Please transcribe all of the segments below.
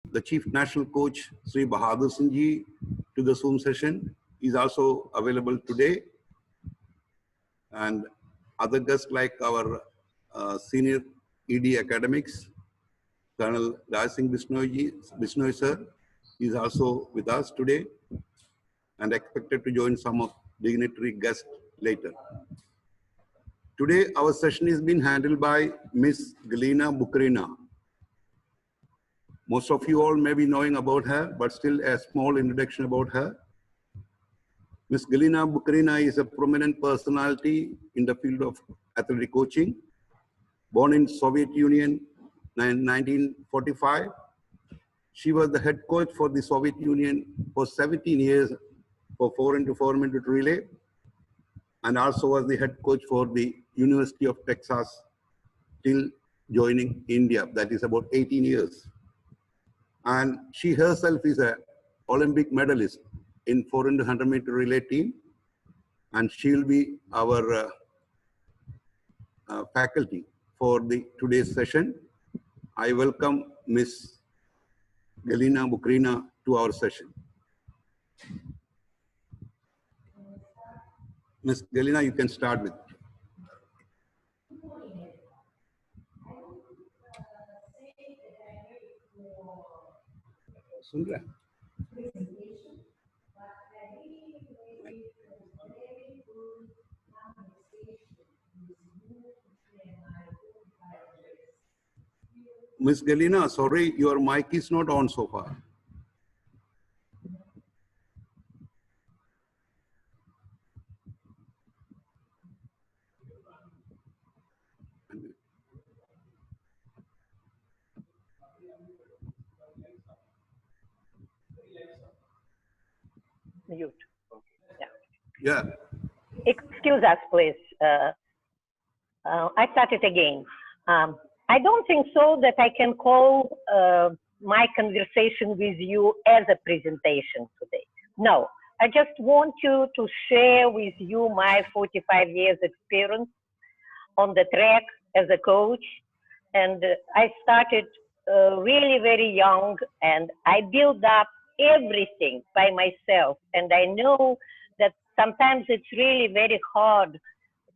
the Chief National Coach, Sri Bahadur Singh Ji, to the Zoom session. He is also available today. And other guests like our Senior ED Academics, Colonel Raj Singh Bishnoi sir, is also with us today and expected to join some of dignitary guests later. Today, our session is being handled by Ms. Galina Bukrina. Most of you all may be knowing about her, but still a small introduction about her. Ms. Galina Bukrina is a prominent personality in the field of athletic coaching. Born in Soviet Union in 1945, she was the head coach for the Soviet Union for 17 years for 4x400 relay, and also was the head coach for the University of Texas till joining India, that is about 18 years. And she herself is an Olympic medalist in 400-meter relay team, and she will be our faculty for today's session. I welcome Ms. Galina Bukrina to our session. Ms. Galina, you can start with. Ms. Galina, sorry, your mic is not on so far. Mute. Yeah. Excuse us, please. I started again. I don't think so that I can call my conversation with you as a presentation today. No, I just want to share with you my 45 years experience on the track as a coach. And I started really very young, and I built up everything by myself. And I know that sometimes it's really very hard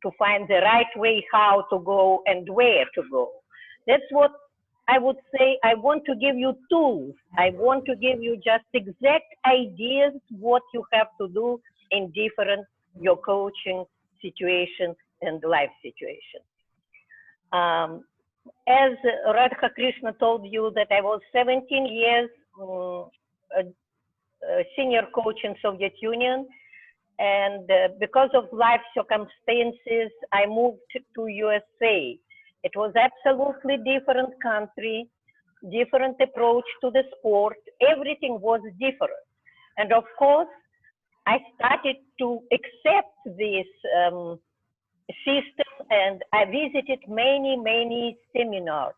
to find the right way how to go and where to go. That's what I would say. I want to give you tools. I want to give you just exact ideas what you have to do in different your coaching situation and life situation. As Radha Krishna told you that I was 17 years a senior coach in Soviet Union, and because of life circumstances, I moved to USA. It was absolutely different country, different approach to the sport. Everything was different. And of course, I started to accept this system, and I visited many, many seminars.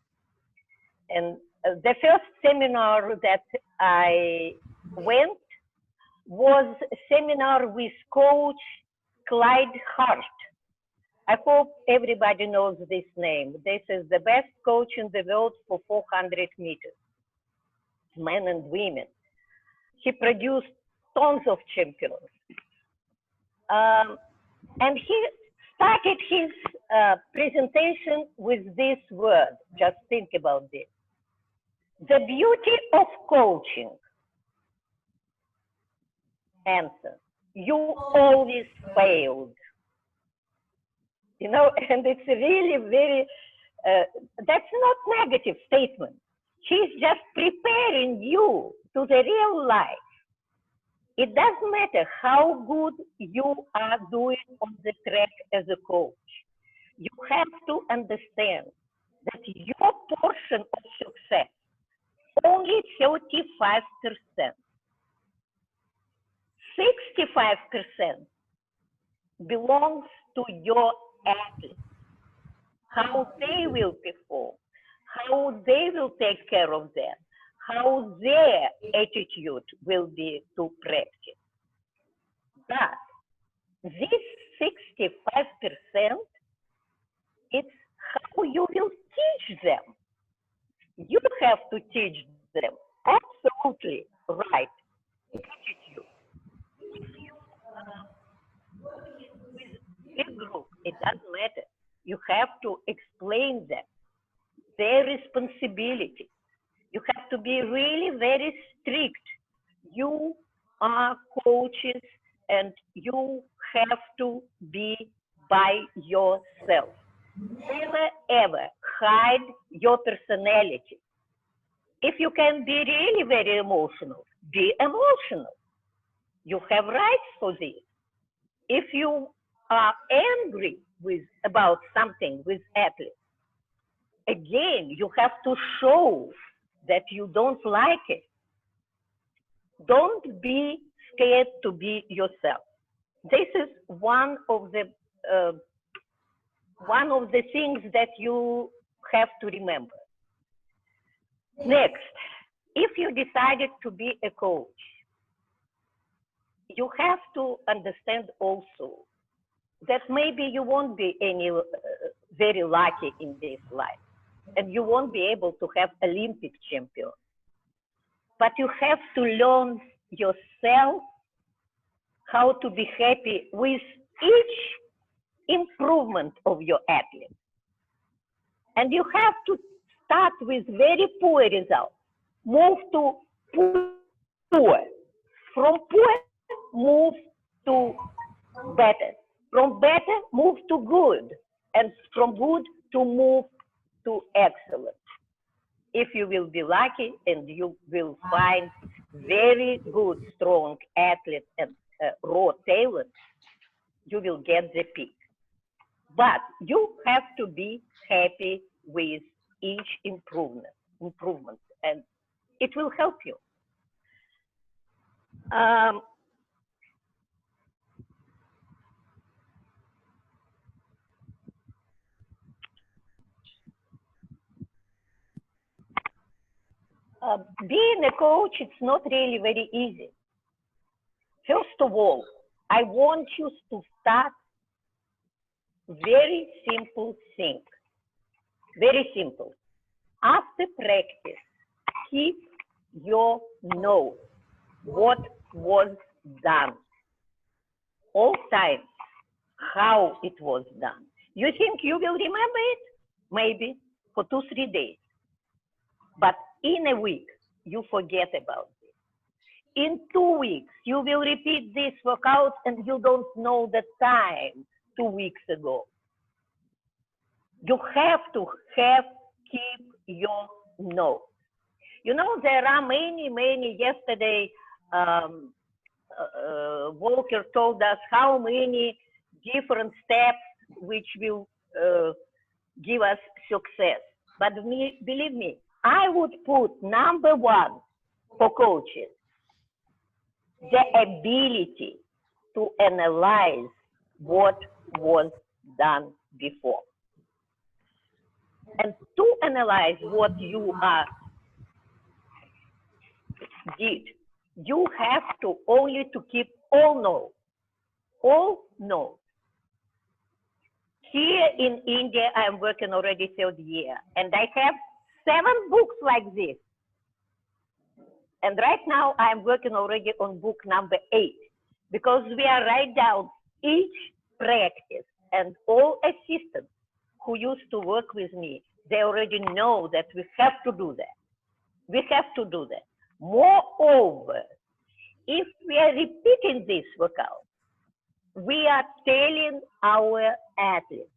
And the first seminar that I went was a seminar with coach Clyde Hart. I hope everybody knows this name. This is the best coach in the world for 400 meters, men and women. He produced tons of champions. And he started his presentation with this word. Just think about this. The beauty of coaching. Answer. You always failed. You know, and it's really very, that's not negative statement. She's just preparing you to the real life. It doesn't matter how good you are doing on the track as a coach. You have to understand that your portion of success, only 35%, 65% belongs to your athletes, how they will perform, how they will take care of them, how their attitude will be to practice. But this 65%, it's how you will teach them. You have to teach them. As absolutely right. Attitude. If you work with big group, it doesn't matter. You have to explain them their responsibility. You have to be really very strict. You are coaches and you have to be by yourself. Never ever hide your personality. If you can be really very emotional, be emotional. You have rights for this. If you are angry about something with athletes, again, you have to show that you don't like it. Don't be scared to be yourself. This is one of the things that you have to remember. Next, if you decided to be a coach, you have to understand also that maybe you won't be very lucky in this life, and you won't be able to have Olympic champion. But you have to learn yourself how to be happy with each improvement of your athlete. And you have to start with very poor results, move to poor. From poor, move to better. From better, move to good. And from good to move to excellent. If you will be lucky and you will find very good, strong athlete and raw talent, you will get the peak. But you have to be happy with each improvement, and it will help you. Being a coach, it's not really very easy. First of all, I want you to start very simple thing. Very simple. After practice, keep your notes. What was done? All time, how it was done. You think you will remember it? Maybe for 2-3 days. But in a week, you forget about it. In 2 weeks, you will repeat this workout and you don't know the time 2 weeks ago. You have to keep your notes. You know, there are many, yesterday, Walker told us how many different steps which will give us success. But believe me, I would put number one for coaches, the ability to analyze what was done before. And to analyze what you did, you have to only to keep all notes. Here in India, I'm working already 3rd year, and I have 7 books like this. And right now, I'm working already on book number 8, because we are write down each practice, and all assistants who used to work with me, they already know that we have to do that. We have to do that. Moreover, if we are repeating this workout, we are telling our athletes,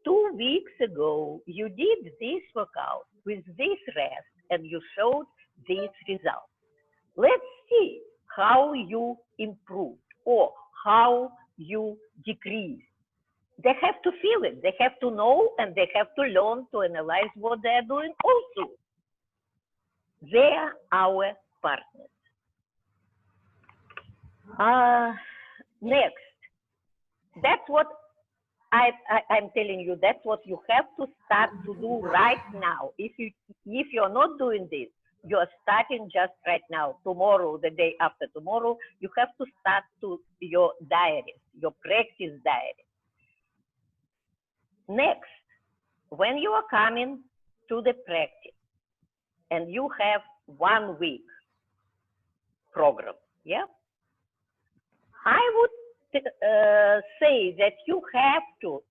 2 weeks ago, you did this workout with this rest and you showed this result. Let's see how you improved or how you decreased. They have to feel it. They have to know, and they have to learn to analyze what they are doing also. They are our partners. Next, that's what I'm telling you. That's what you have to start to do right now. If you're not doing this, you're starting just right now. Tomorrow, the day after tomorrow, you have to start to your diary, your practice diary. Next, when you are coming to the practice and you have 1 week, program. Yeah, I would say that you have to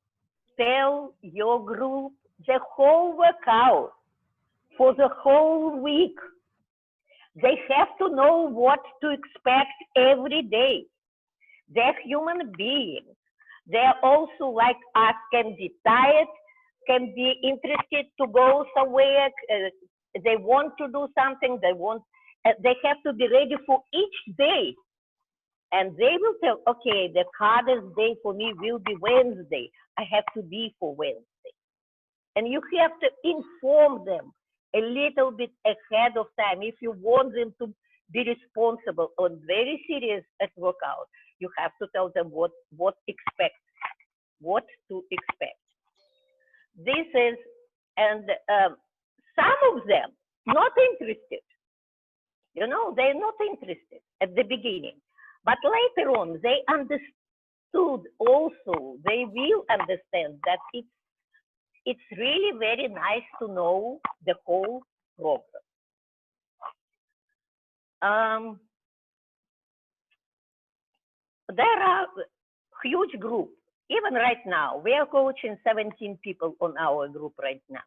tell your group the whole workout for the whole week. They have to know what to expect every day. They're human beings. They're also like us, can be tired, can be interested to go somewhere. They want to do something. They have to be ready for each day. And they will tell, okay, the hardest day for me will be Wednesday. I have to be for Wednesday. And you have to inform them a little bit ahead of time if you want them to be responsible or very serious at workout. You have to tell them what to expect. This is, and some of them not interested. You know, they're not interested at the beginning, but later on they understood also. They will understand that it's really very nice to know the whole program. There are huge group. Even right now, we are coaching 17 people on our group right now.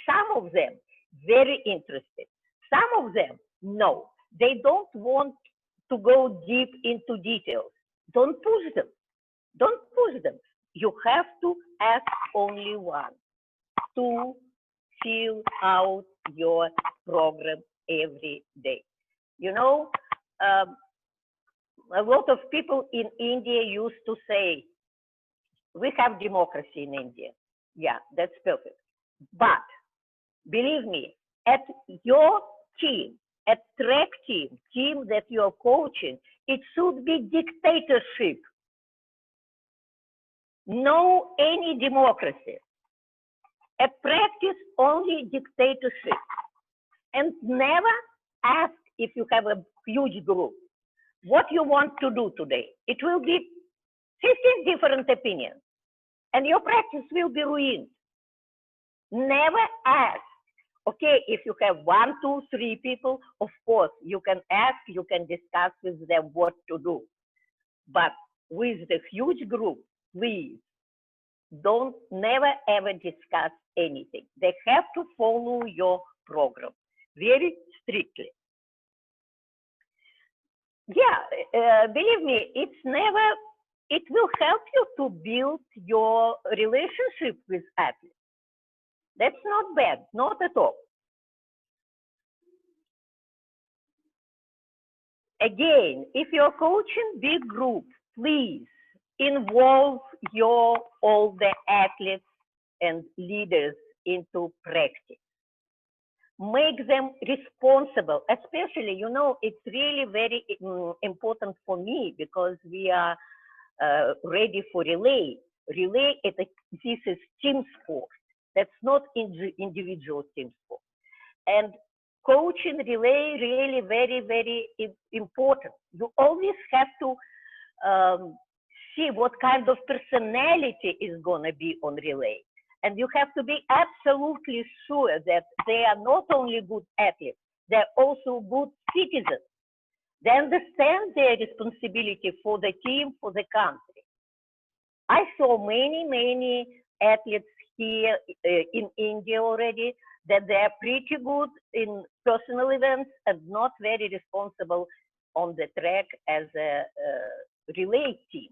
Some of them very interested. Some of them, no. They don't want to go deep into details. Don't push them. Don't push them. You have to ask only one to fill out your program every day. You know, a lot of people in India used to say, we have democracy in India. Yeah, that's perfect. But believe me, at your team, at track team that you are coaching, it should be dictatorship. No any democracy. A practice only dictatorship. And never ask if you have a huge group, what you want to do today. It will be 15 different opinions and your practice will be ruined. Never ask. Okay, if you have 1, 2, 3 people, of course, you can ask, you can discuss with them what to do. But with the huge group, please, don't never ever discuss anything. They have to follow your program very strictly. Yeah, believe me, it will help you to build your relationship with athletes. That's not bad, not at all. Again, if you're coaching big groups, please involve all the athletes and leaders into practice. Make them responsible, especially, you know, it's really very important for me because we are ready for relay. Relay, this is team sport. That's not individual team sport. And coaching relay really very, very important. You always have to see what kind of personality is going to be on relay. And you have to be absolutely sure that they are not only good athletes, they're also good citizens. They understand their responsibility for the team, for the country. I saw many athletes here in India already that they are pretty good in personal events and not very responsible on the track as a relay team.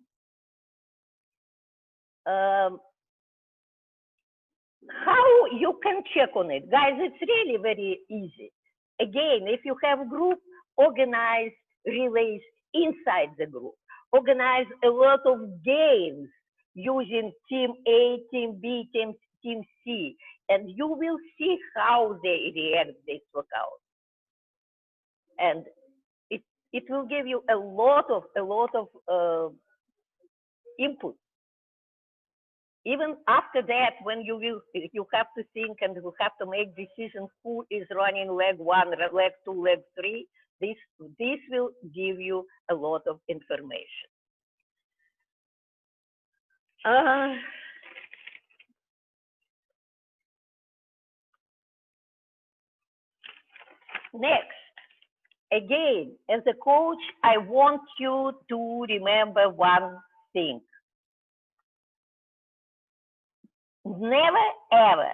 How you can check on it? Guys, it's really very easy. Again, if you have a group, organize relays inside the group. Organize a lot of games using team A, team B, team C, and you will see how they react this workout. And it will give you a lot of input. Even after that, when you have to think and you have to make decisions who is running leg 1, leg 2, leg 3, this will give you a lot of information. Next, again, as a coach, I want you to remember one thing. Never ever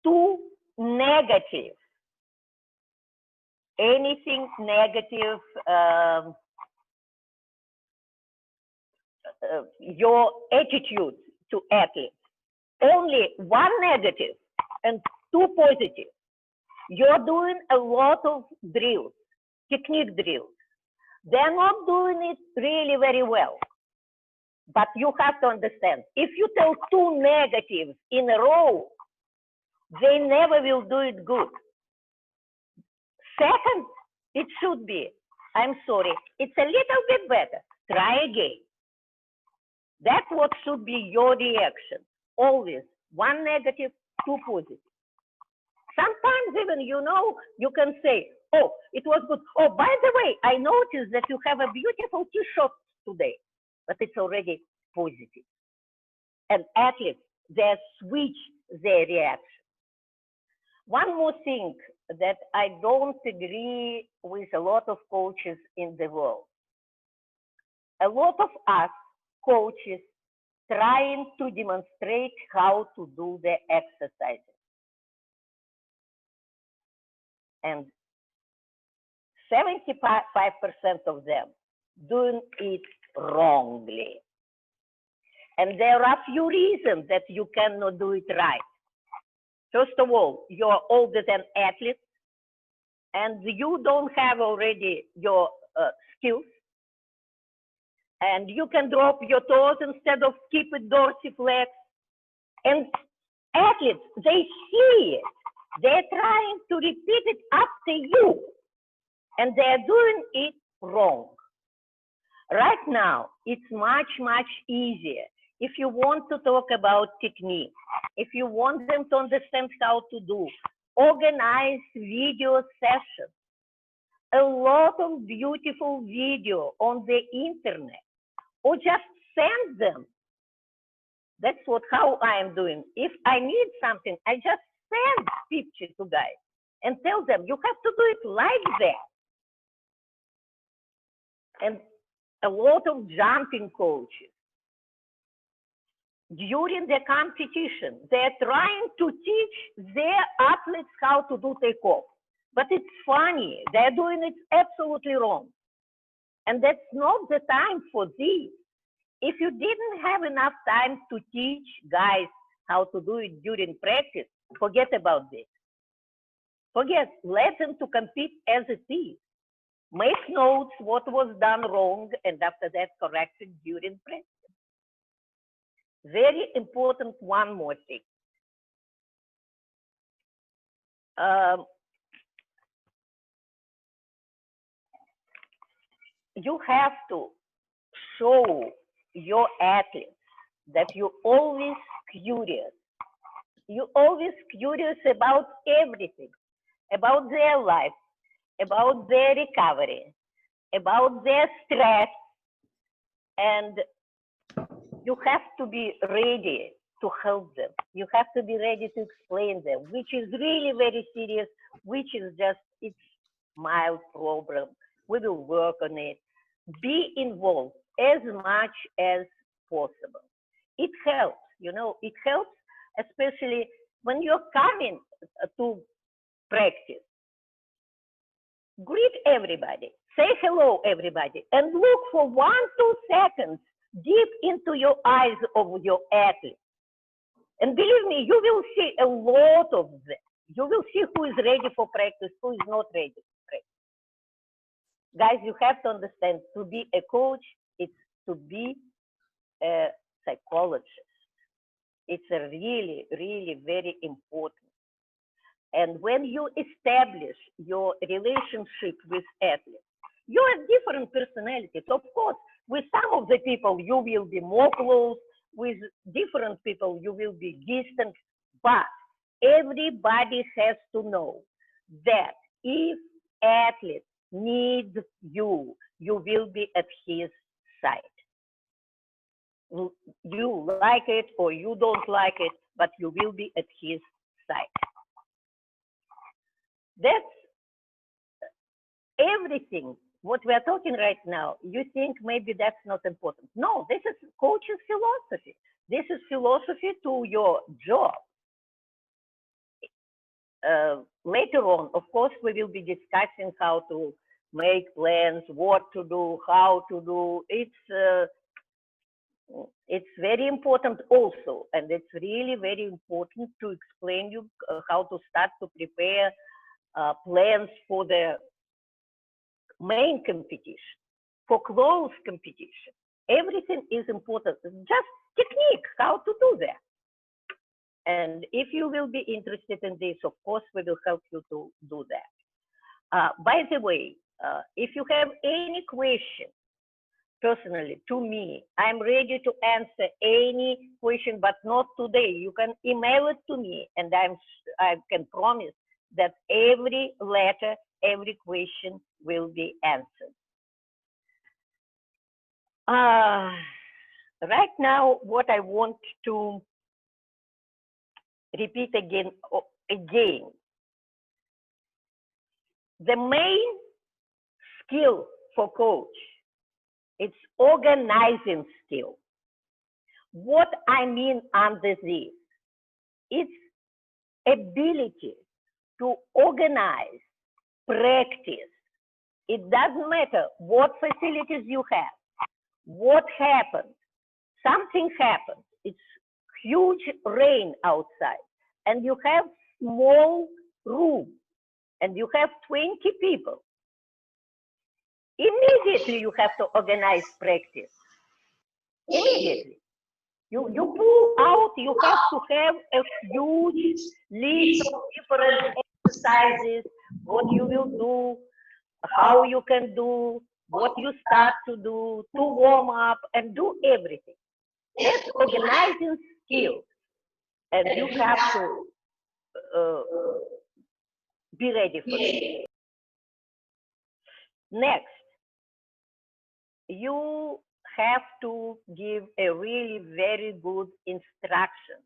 too negative. Anything negative, your attitude to athletes. Only one negative and two positive. You're doing a lot of drills, technique drills. They're not doing it really very well. But you have to understand, if you tell two negatives in a row, they never will do it good. Second, it should be, I'm sorry, it's a little bit better. Try again. That's what should be your reaction. Always one negative, two positive. Sometimes even, you know, you can say, oh, it was good. Oh, by the way, I noticed that you have a beautiful t-shirt today, but it's already positive. And athletes, they switch their reaction. One more thing that I don't agree with a lot of coaches in the world. A lot of us coaches trying to demonstrate how to do the exercises. And 75% of them doing it wrongly. And there are few reasons that you cannot do it right. First of all, you're older than athletes, and you don't have already your skills. And you can drop your toes instead of keep it dorsiflex. And athletes, they see it. They're trying to repeat it after you. And they're doing it wrong. Right now, it's much, much easier. If you want to talk about technique, if you want them to understand how to do, organize video sessions, a lot of beautiful video on the internet, or just send them. That's how I am doing. If I need something, I just send pictures to guys and tell them, you have to do it like that. And a lot of jumping coaches, during the competition, they're trying to teach their athletes how to do takeoff. But it's funny, they're doing it absolutely wrong. And that's not the time for this. If you didn't have enough time to teach guys how to do it during practice, forget about this. Forget, let them to compete as it is. Make notes what was done wrong, and after that correct it during practice. Very important, one more thing. You have to show your athletes that you're always curious. You're always curious about everything, about their life, about their recovery, about their stress, and you have to be ready to help them. You have to be ready to explain them, which is really very serious, which is just, it's mild problem. We will work on it. Be involved as much as possible. It helps, you know, it helps, especially when you're coming to practice. Greet everybody, say hello everybody, and look for 1-2 seconds deep into your eyes of your athlete. And believe me, you will see a lot of them. You will see who is ready for practice, who is not ready for practice. Guys, you have to understand, to be a coach, it's to be a psychologist. It's a really, really very important. And when you establish your relationship with athletes, you're a different personality. Of course, with some of the people, you will be more close. With different people, you will be distant. But everybody has to know that if athlete needs you, you will be at his side. You like it or you don't like it, but you will be at his side. That's everything what we are talking right now, you think maybe that's not important. No, this is coaching philosophy. This is philosophy to your job. Later on, of course, we will be discussing how to make plans, what to do, how to do. It's very important also, and it's really very important to explain you how to start to prepare plans for the main competition, for close competition. Everything is important. Just technique, how to do that. And if you will be interested in this, of course, we will help you to do that. By the way, if you have any question personally to me, I'm ready to answer any question, but not today. You can email it to me, and I can promise that every letter, every question will be answered. Right now, what I want to repeat again, the main skill for coach, it's organizing skill. What I mean under this, it's ability to organize, practice. It doesn't matter what facilities you have, what happened. Something happened. It's huge rain outside, and you have small room, and you have 20 people. Immediately you have to organize practice. Immediately. You pull out, you have to have a huge list of different exercises, what you will do, how you can do, what you start to do, to warm up and do everything. That's organizing skills. And you have to be ready for it. Next, you have to give a really very good instruction,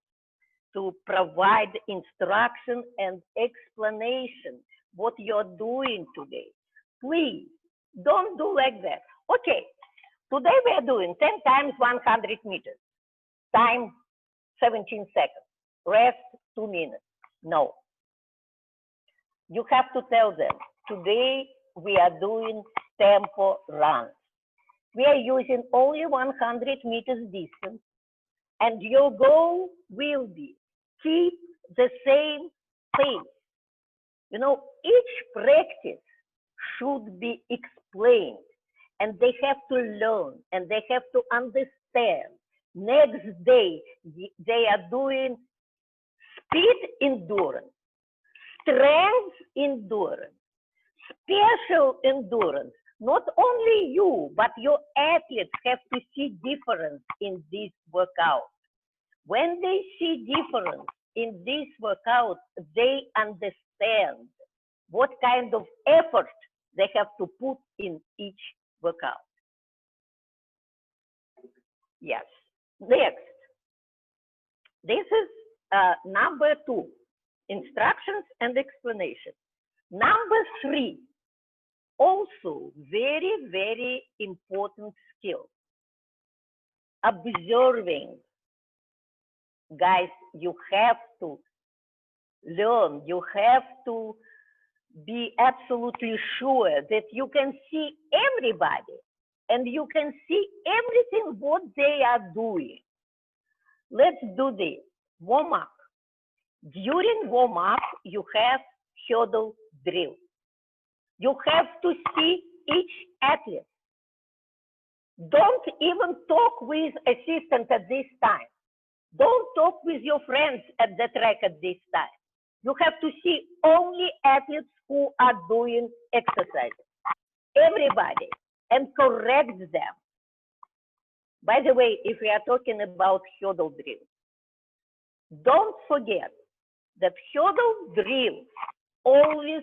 to provide instruction and explanation what you're doing today. Please don't do like that. Okay, today we're doing 10 times 100 meters, time 17 seconds, rest 2 minutes. No. You have to tell them, today we are doing tempo runs. We are using only 100 meters distance, and your goal will be keep the same pace. You know, each practice should be explained, and they have to learn, and they have to understand. Next day, they are doing speed endurance, strength endurance, special endurance. Not only you, but your athletes have to see difference in this workout. When they see difference in this workout, they understand what kind of effort they have to put in each workout. Yes. Next. This is number 2, instructions and explanation. Number 3, also very, very important skill, observing. Guys, you have to learn, you have to be absolutely sure that you can see everybody and you can see everything what they are doing. Let's do this. Warm up. During warm up, you have hurdle drill. You have to see each athlete. Don't even talk with assistant at this time. Don't talk with your friends at the track at this time. You have to see only athletes who are doing exercises. Everybody, and correct them. By the way, if we are talking about hurdle drill, don't forget that hurdle drill always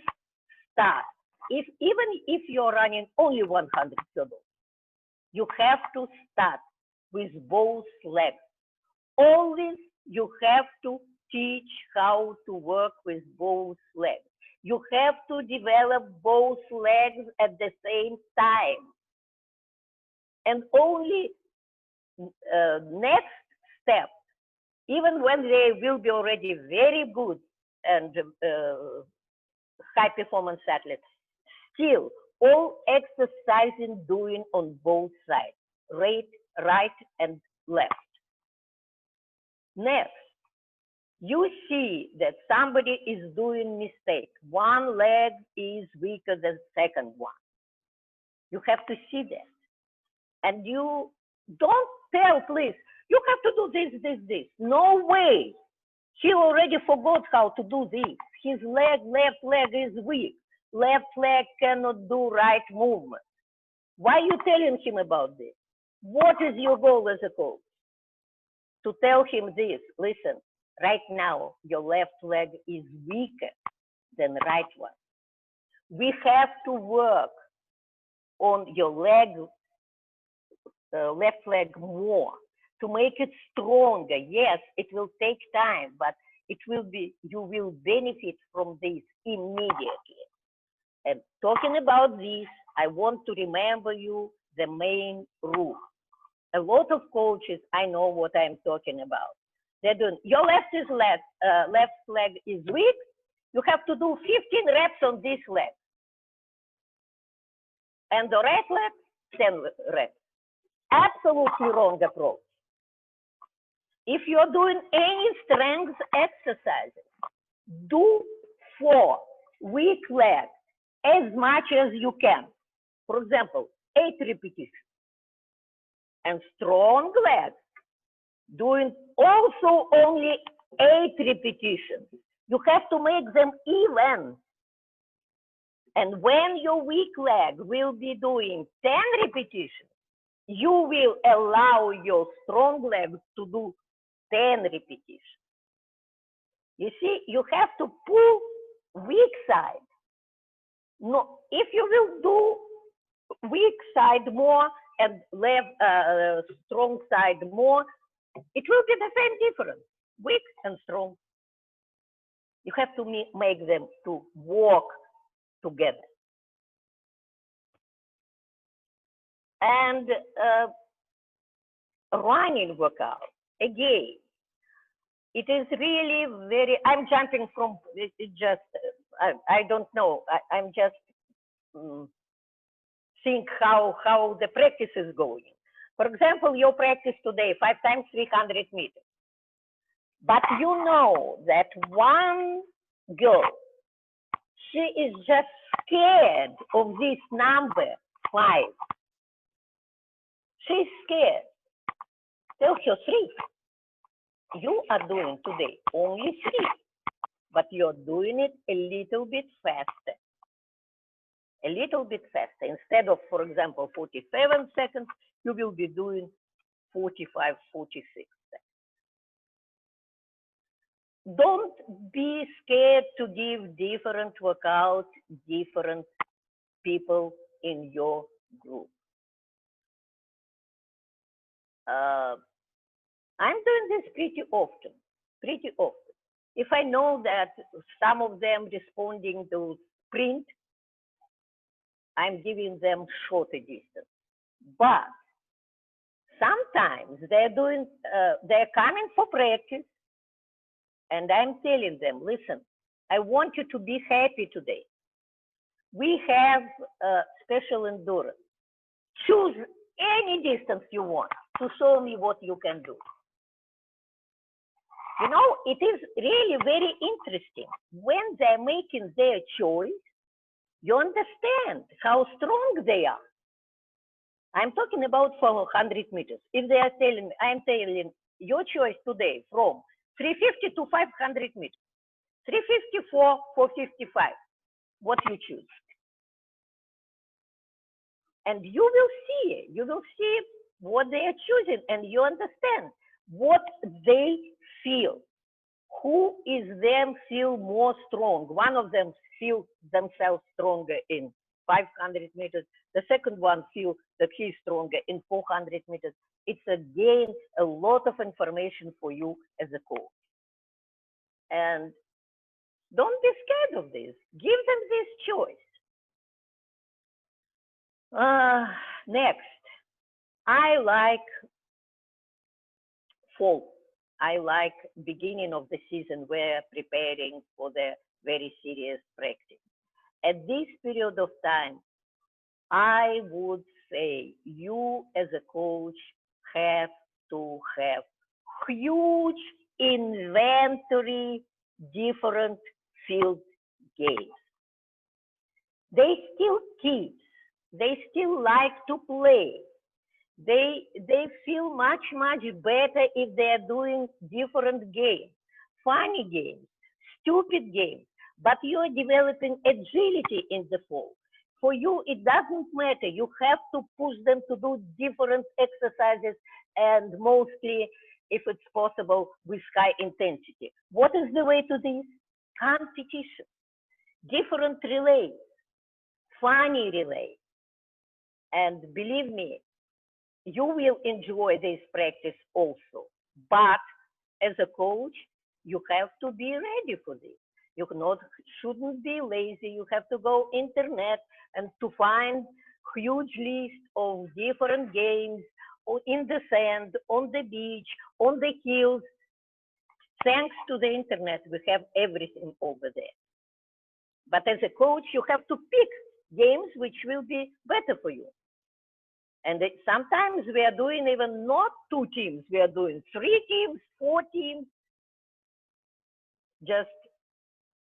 start. Even if you're running only 100 hurdles, you have to start with both legs. Always you have to teach how to work with both legs. You have to develop both legs at the same time. And only next step, even when they will be already very good and high performance athletes, still all exercising doing on both sides, right and left. Next, you see that somebody is doing mistake. One leg is weaker than the second one. You have to see that. And you don't tell, please, you have to do this. No way. He already forgot how to do this. His left leg is weak. Left leg cannot do right movement. Why are you telling him about this? What is your goal as a coach? To tell him this, listen, right now, your left leg is weaker than right one. We have to work on your left leg more to make it stronger. Yes, it will take time, but you will benefit from this immediately. And talking about this, I want to remember you the main rule. A lot of coaches, I know what I'm talking about. They're doing, your left leg is weak. You have to do 15 reps on this leg. And the right leg, 10 reps. Absolutely wrong approach. If you're doing any strength exercises, do 4 weak legs as much as you can. For example, 8 repetitions. And strong legs, doing also only 8 repetitions. You have to make them even. And when your weak leg will be doing 10 repetitions, you will allow your strong leg to do 10 repetitions. You see, you have to pull weak side. No, if you will do weak side more and strong side more, it will be the same difference, weak and strong. You have to make them to work together. And running workout, again, it is really very, I'm jumping from, it just, I don't know, I'm just think how the practice is going. For example, your practice today, 5 times 300 meters. But you know that one girl, she is just scared of this number 5. She's scared. Tell her 3. You are doing today only 3, but you're doing it a little bit faster. A little bit faster. Instead of, for example, 47 seconds, you will be doing 45, 46 seconds. Don't be scared to give different workouts, different people in your group. I'm doing this pretty often. If I know that some of them responding to sprint, I'm giving them shorter distance. But sometimes they're coming for practice, and I'm telling them, listen, I want you to be happy today. We have special endurance. Choose any distance you want to show me what you can do. You know, it is really very interesting. When they're making their choice, you understand how strong they are. I'm talking about 400 meters. If they are telling me, I'm telling your choice today from 350 to 500 meters, 354, 455, what you choose. And you will see what they are choosing, and you understand what they feel. Who is them feel more strong? One of them feel themselves stronger in 500 meters. The second one feel that he's stronger in 400 meters. It's again a lot of information for you as a coach. And Don't be scared of this. Give them this choice. Next, I like fall. I like beginning of the season. We're preparing for the very serious practice. At this period of time, I would say you as a coach have to have huge inventory different field games. They still kids. They still like to play. They feel much better if they are doing different games, funny games, stupid games. But you are developing agility in the fall. For you, it doesn't matter. You have to push them to do different exercises and mostly, if it's possible, with high intensity. What is the way to this? Competition, different relays, funny relays. And believe me, you will enjoy this practice also. But as a coach, you have to be ready for this. You shouldn't be lazy. You have to go internet and to find huge list of different games in the sand, on the beach, on the hills. Thanks to the internet, we have everything over there. But as a coach, you have to pick games which will be better for you. And sometimes we are doing even not 2 teams, we are doing 3 teams, 4 teams.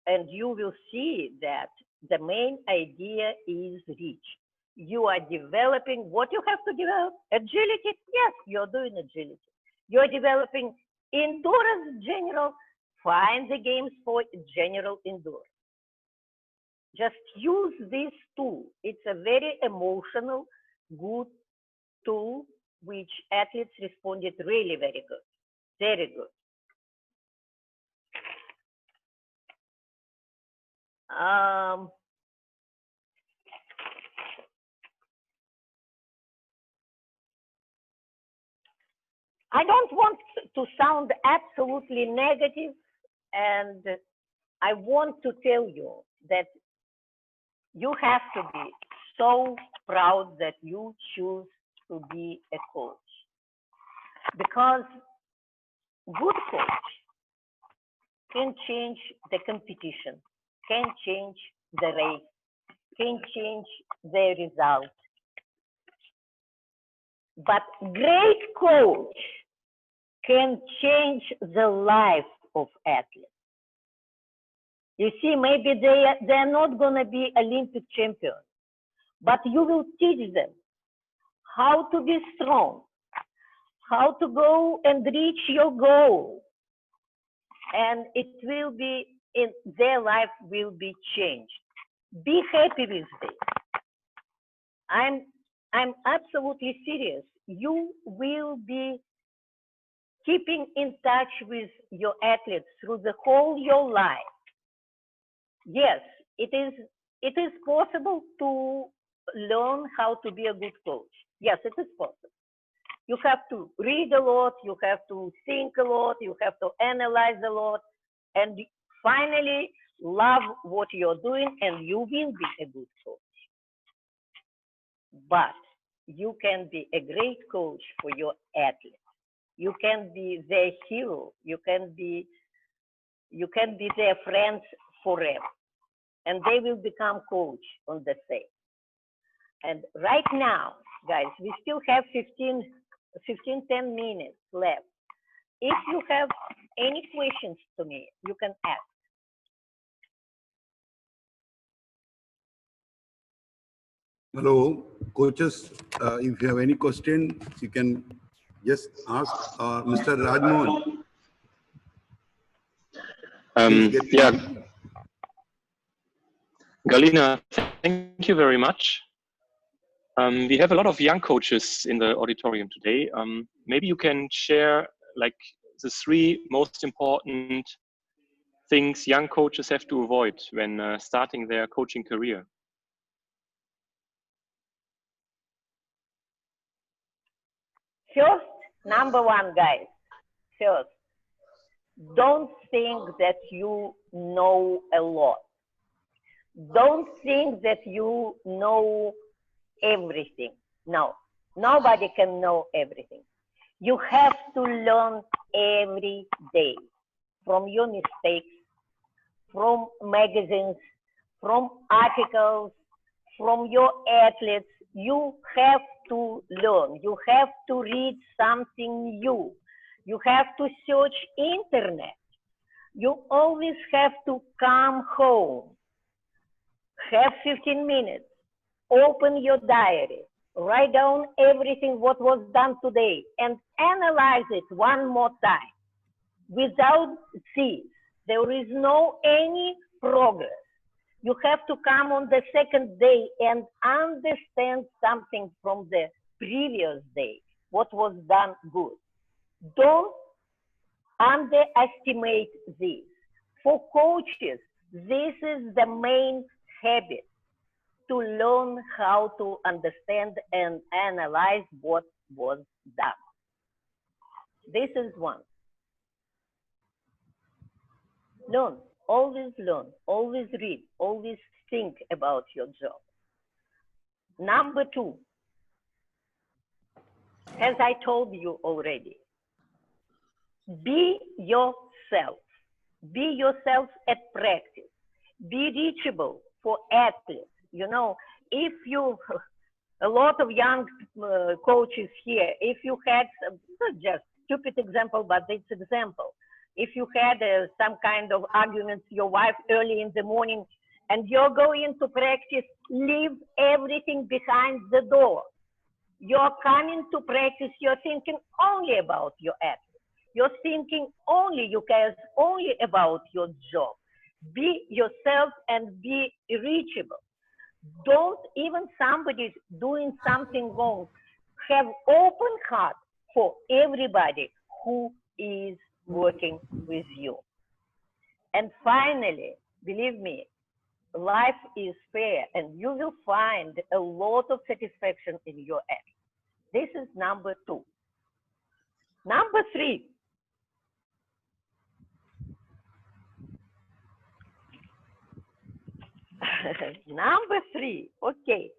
And you will see that the main idea is reach. You are developing what you have to develop. Agility, yes, you're doing agility. You're developing endurance general. Find the games for general endurance. Just use this tool. It's a very emotional, good tool, which athletes responded really very good. Very good. I don't want to sound absolutely negative, and I want to tell you that you have to be so proud that you choose to be a coach. Because good coach can change the competition, can change the race, can change the result. But great coach can change the life of athletes. You see, maybe they're not going to be Olympic champions, but you will teach them how to be strong, how to go and reach your goal. And it will be, in their life will be changed. Be happy with this. I'm absolutely serious. You will be keeping in touch with your athletes through the whole your life. Yes, it is possible to learn how to be a good coach. Yes, it is possible. You have to read a lot, you have to think a lot, you have to analyze a lot, and finally love what you're doing, and you will be a good coach. But you can be a great coach for your athletes. You can be their hero. You can be their friends forever. And they will become coach on the same. And right now, guys, we still have 10 minutes left. If you have any questions to me, you can ask. Hello, coaches. If you have any question, you can just ask Mr. Rajmohan. Yeah, Galina, thank you very much. We have a lot of young coaches in the auditorium today. Maybe you can share like the 3 most important things young coaches have to avoid when starting their coaching career. First, number 1, guys. First, Don't think that you know a lot. Don't think that you know everything. No, nobody can know everything. You have to learn every day from your mistakes, from magazines, from articles, from your athletes. You have to learn. You have to read something new. You have to search internet. You always have to come home, have 15 minutes, open your diary, write down everything what was done today and analyze it one more time. Without this, there is no any progress. You have to come on the second day and understand something from the previous day, what was done good. Don't underestimate this. For coaches, this is the main habit, to learn how to understand and analyze what was done. This is one. Learn, always read, always think about your job. Number two, as I told you already, be yourself. Be yourself at practice. Be reachable for athletes. You know, if you, a lot of young coaches here, if you had, not just stupid example, but it's example. If you had some kind of argument with your wife early in the morning and you're going to practice, leave everything behind the door. You're coming to practice, you're thinking only about your athlete. You're thinking only, you care only about your job. Be yourself and be reachable. Don't, even somebody doing something wrong, have open heart for everybody who is working with you. And finally, believe me, life is fair and you will find a lot of satisfaction in your act. This is number two. Number three. Number three, okay.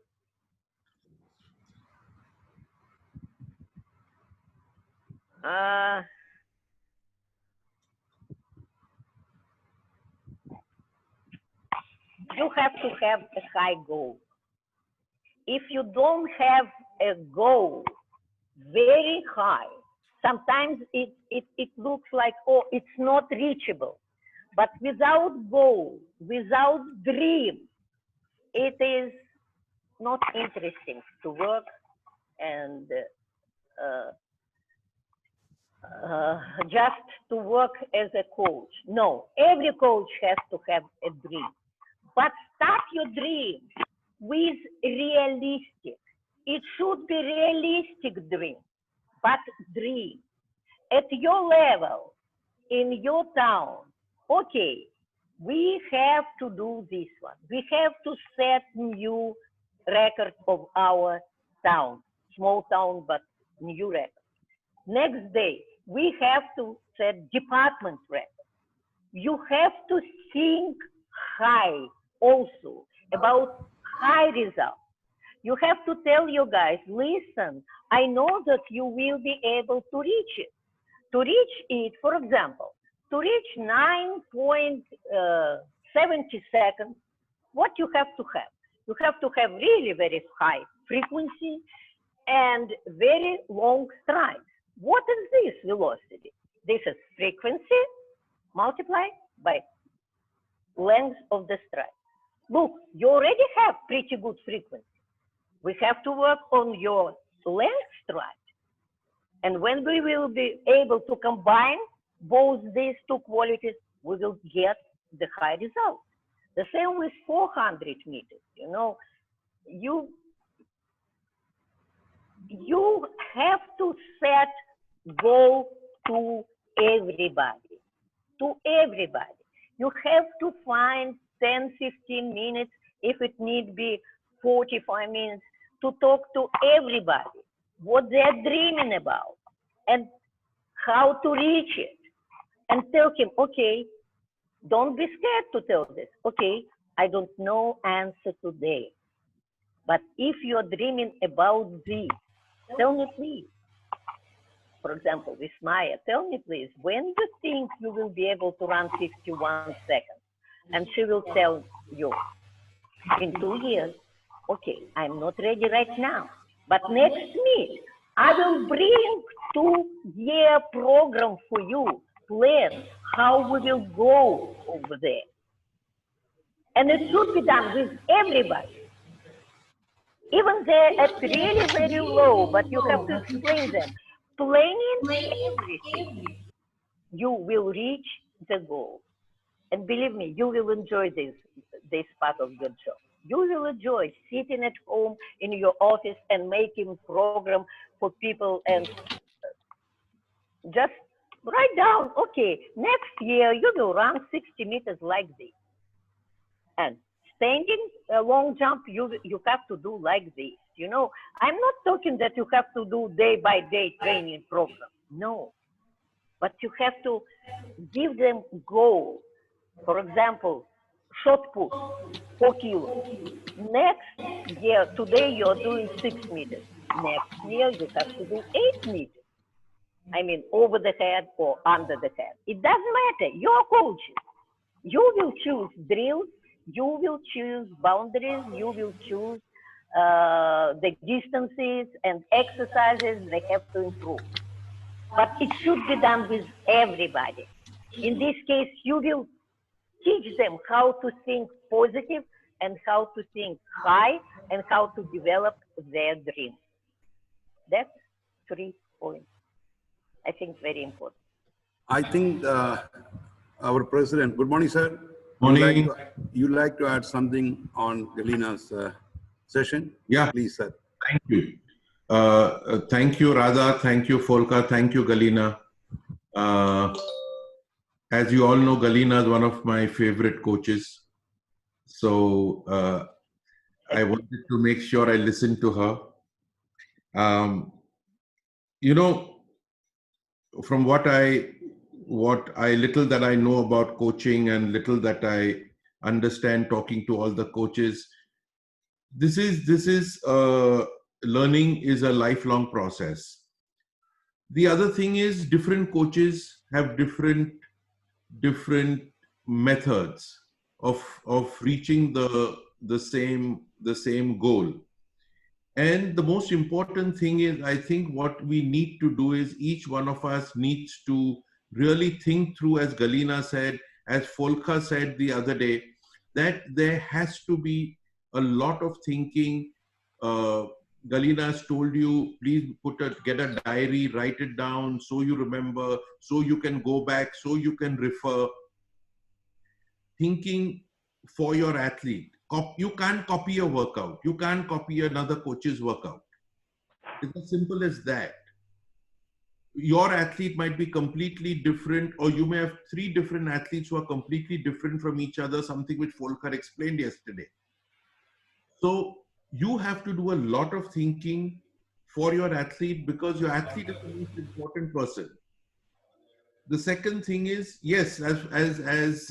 You have to have a high goal. If you don't have a goal very high, sometimes it looks like, oh, it's not reachable. But without goal, without dream, it is not interesting to work and just to work as a coach. No, every coach has to have a dream. But start your dream with realistic. It should be realistic dream, but dream. At your level, in your town, okay, we have to do this one. We have to set new record of our town, small town, but new record. Next day, we have to set department record. You have to think high also about high results. You have to tell your guys, listen, I know that you will be able to reach it. To reach it, for example, to reach 9.70 seconds, what you have to have? You have to have really very high frequency and very long strides. What is this velocity? This is frequency multiplied by length of the stride. Look, you already have pretty good frequency. We have to work on your length stride. And when we will be able to combine both these two qualities, we will get the high result. The same with 400 meters. You know, you have to set goal to everybody, You have to find 10, 15 minutes, if it need be 45 minutes, to talk to everybody, what they're dreaming about and how to reach it. and tell him, okay, don't be scared to tell this. Okay, I don't know answer today, but if you're dreaming about this, tell me please. For example, with Maya, tell me please, when you think you will be able to run 51 seconds? And she will tell you, in 2 years. Okay, I'm not ready right now, but next meet, I will bring 2-year program for you, plan how we will go over there. And it should be done with everybody. Even they're at really very low, but you have to explain them. Planning everything, you will reach the goal. And believe me, you will enjoy this part of your job. You will enjoy sitting at home in your office and making program for people and just write down, okay, next year you will run 60 meters like this. And standing a long jump, you have to do like this. You know, I'm not talking that you have to do day by day training program. No, but you have to give them goals. For example, shot put, 4 kilos. Next year, today you're doing 6 meters. Next year you have to do 8 meters. I mean, over the head or under the head. It doesn't matter. You're coaches. You will choose drills. You will choose boundaries. You will choose the distances and exercises they have to improve. But it should be done with everybody. In this case, you will teach them how to think positive and how to think high and how to develop their dreams. That's 3 points. I think very important. I think our president, good morning, sir. Morning. You like to add something on Galina's session? Yeah. Please, sir. Thank you. Thank you, Radha. Thank you, Folka. Thank you, Galina. As you all know, Galina is one of my favorite coaches. So I wanted to make sure I listened to her. You know, from what I little that I know about coaching and little that I understand talking to all the coaches, this is learning is a lifelong process. The other thing is different coaches have different methods of reaching the same goal. And the most important thing is, I think what we need to do is each one of us needs to really think through, as Galina said, as Folka said the other day, that there has to be a lot of thinking. Galina has told you, please get a diary, write it down so you remember, so you can go back, so you can refer. Thinking for your athlete. You can't copy a workout. You can't copy another coach's workout. It's as simple as that. Your athlete might be completely different, or you may have 3 different athletes who are completely different from each other, something which Folker explained yesterday. So you have to do a lot of thinking for your athlete, because your athlete is the most important person. The second thing is, yes, as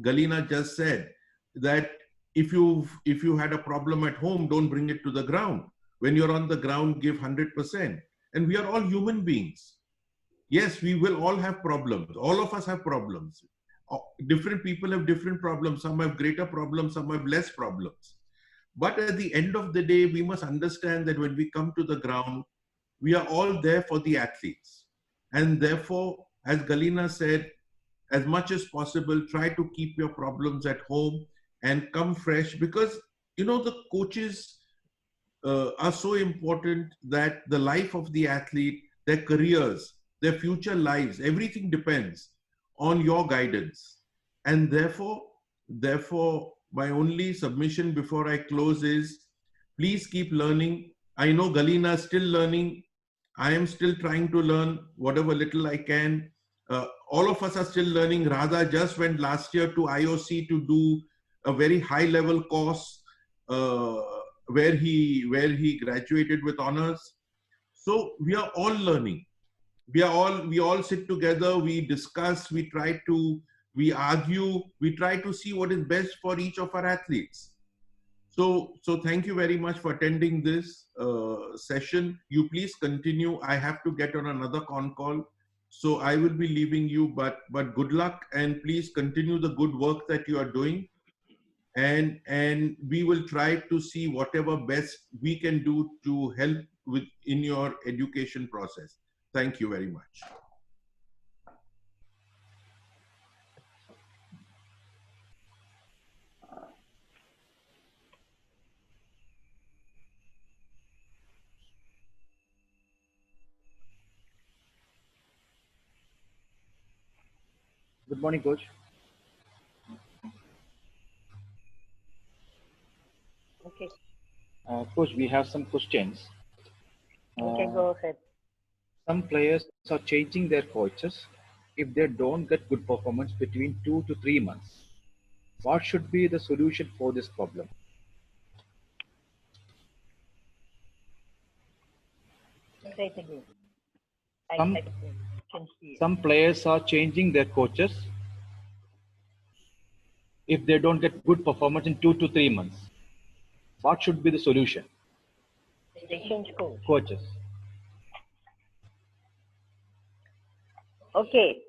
Galina just said, that if you had a problem at home, don't bring it to the ground. When you're on the ground, give 100%. And we are all human beings. Yes, we will all have problems. All of us have problems. Different people have different problems. Some have greater problems, some have less problems. But at the end of the day, we must understand that when we come to the ground, we are all there for the athletes. And therefore, as Galina said, as much as possible, try to keep your problems at home and come fresh, because, you know, the coaches are so important, that the life of the athlete, their careers, their future lives, everything depends on your guidance. And therefore, my only submission before I close is, please keep learning. I know Galina is still learning. I am still trying to learn whatever little I can. All of us are still learning. Radha just went last year to IOC to do a very high level course where he graduated with honors. So we are all learning. we all sit together, we discuss, we argue, we try to see what is best for each of our athletes. So thank you very much for attending this session. You please continue. I have to get on another con call, so I will be leaving you, but good luck, and please continue the good work that you are doing. And we will try to see whatever best we can do to help in your education process. Thank you very much. Good morning, Coach. Okay. Coach, we have some questions. Okay, go ahead. Some players are changing their coaches if they don't get good performance between 2 to 3 months. What should be the solution for this problem? Say it again. I can see it. Some players are changing their coaches if they don't get good performance in 2 to 3 months. What should be the solution? They change coach. Coaches. Okay.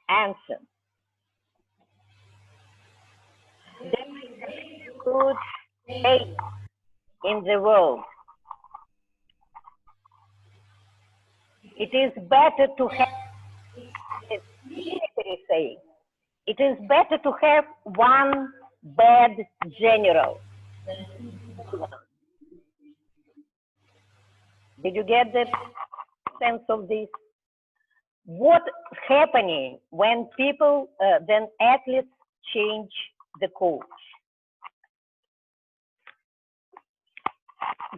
Answer. There is a good saying in the world. It is better to have, it's military saying, it is better to have one bad general than two good ones. Did you get the sense of this? What's happening when people, then athletes change the coach?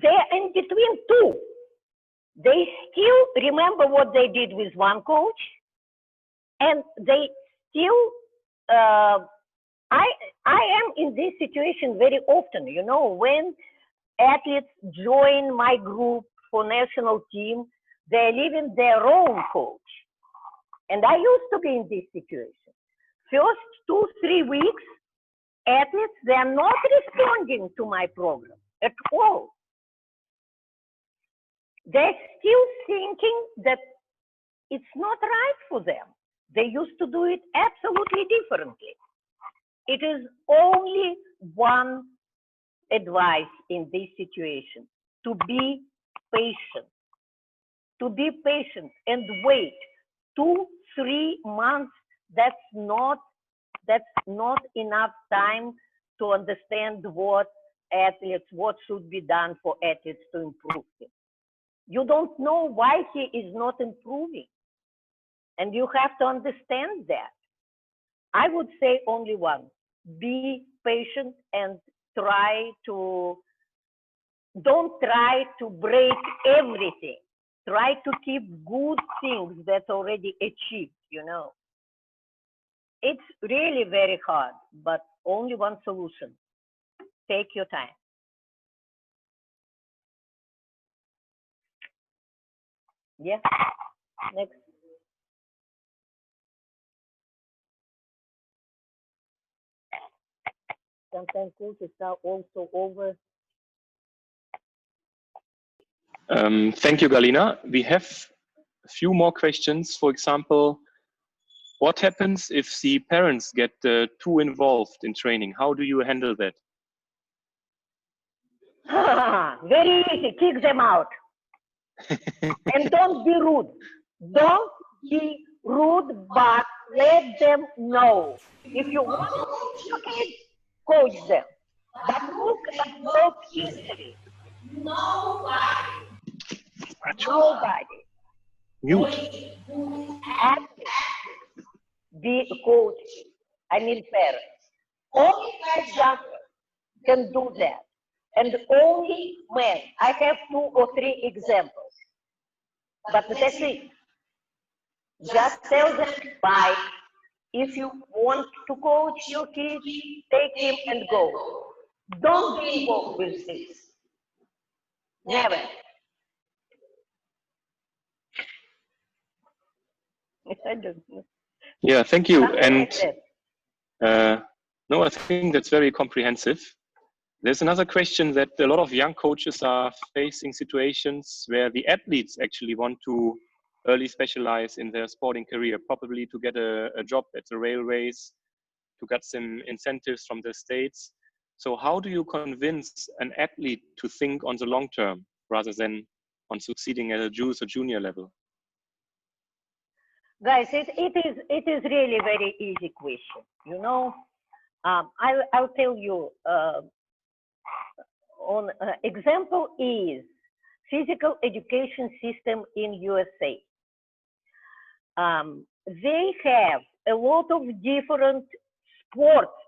They're in between two. They still remember what they did with one coach, and they still, I am in this situation very often, you know, when athletes join my group for national team, they're leaving their own coach. And I used to be in this situation. First 2-3 weeks, athletes, they are not responding to my program at all. They're still thinking that it's not right for them. They used to do it absolutely differently. It is only one advice in this situation: to be patient. To be patient and wait. 2-3 months, that's not enough time to understand what should be done for athletes to improve him. You don't know why he is not improving. And you have to understand that. I would say only one: be patient and don't try to break everything. Try to keep good things that's already achieved, you know. It's really very hard, but only one solution: take your time. Yeah, next. Sometimes coaches are also over. Thank you, Galina. We have a few more questions. For example, what happens if the parents get too involved in training? How do you handle that? Very easy, kick them out. And don't be rude. Don't be rude, but let them know. If you want to coach your kids, coach them. But look at world history. Nobody. Mute. Be a coach. I mean parents. Only guys can do that. And only men. I have 2 or 3 examples. But that's it. Just tell them bye. If you want to coach your kid, take him and go. Don't be involved with this. Never. I don't know. Yeah, thank you. Something And like that. no, I think that's very comprehensive. There's another question that a lot of young coaches are facing situations where the athletes actually want to early specialize in their sporting career, probably to get a job at the railways, to get some incentives from the states. So how do you convince an athlete to think on the long term rather than on succeeding at a youth or junior level? Guys, it is really very easy question. You know, I'll tell you. On example is physical education system in USA. They have a lot of different sports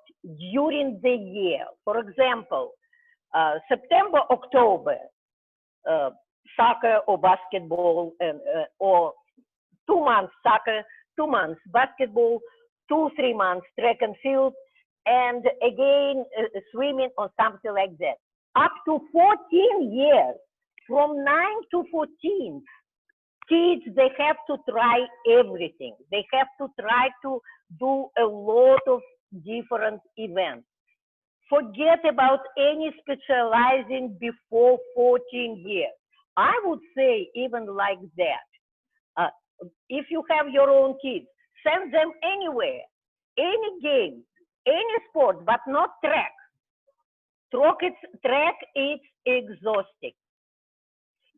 during the year. For example, September, October, soccer or basketball, and or 2 months soccer, 2 months basketball, 2-3 months track and field, and again swimming or something like that. Up to 14 years, from 9 to 14, kids, they have to try everything. They have to try to do a lot of different events. Forget about any specializing before 14 years. I would say even like that. If you have your own kids, send them anywhere, any game, any sport, but not track. Track is exhausting.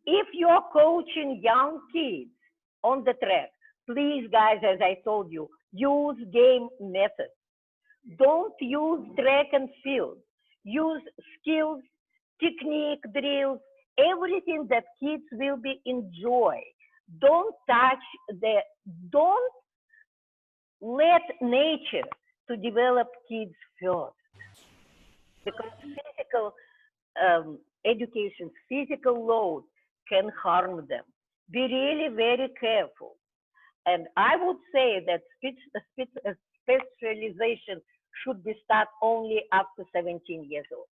If you're coaching young kids on the track, please, guys, as I told you, use game methods. Don't use track and field. Use skills, technique, drills, everything that kids will be enjoy. Don't don't let nature to develop kids first. Because physical education, physical load can harm them. Be really very careful. And I would say that specialization should be start only after 17 years old.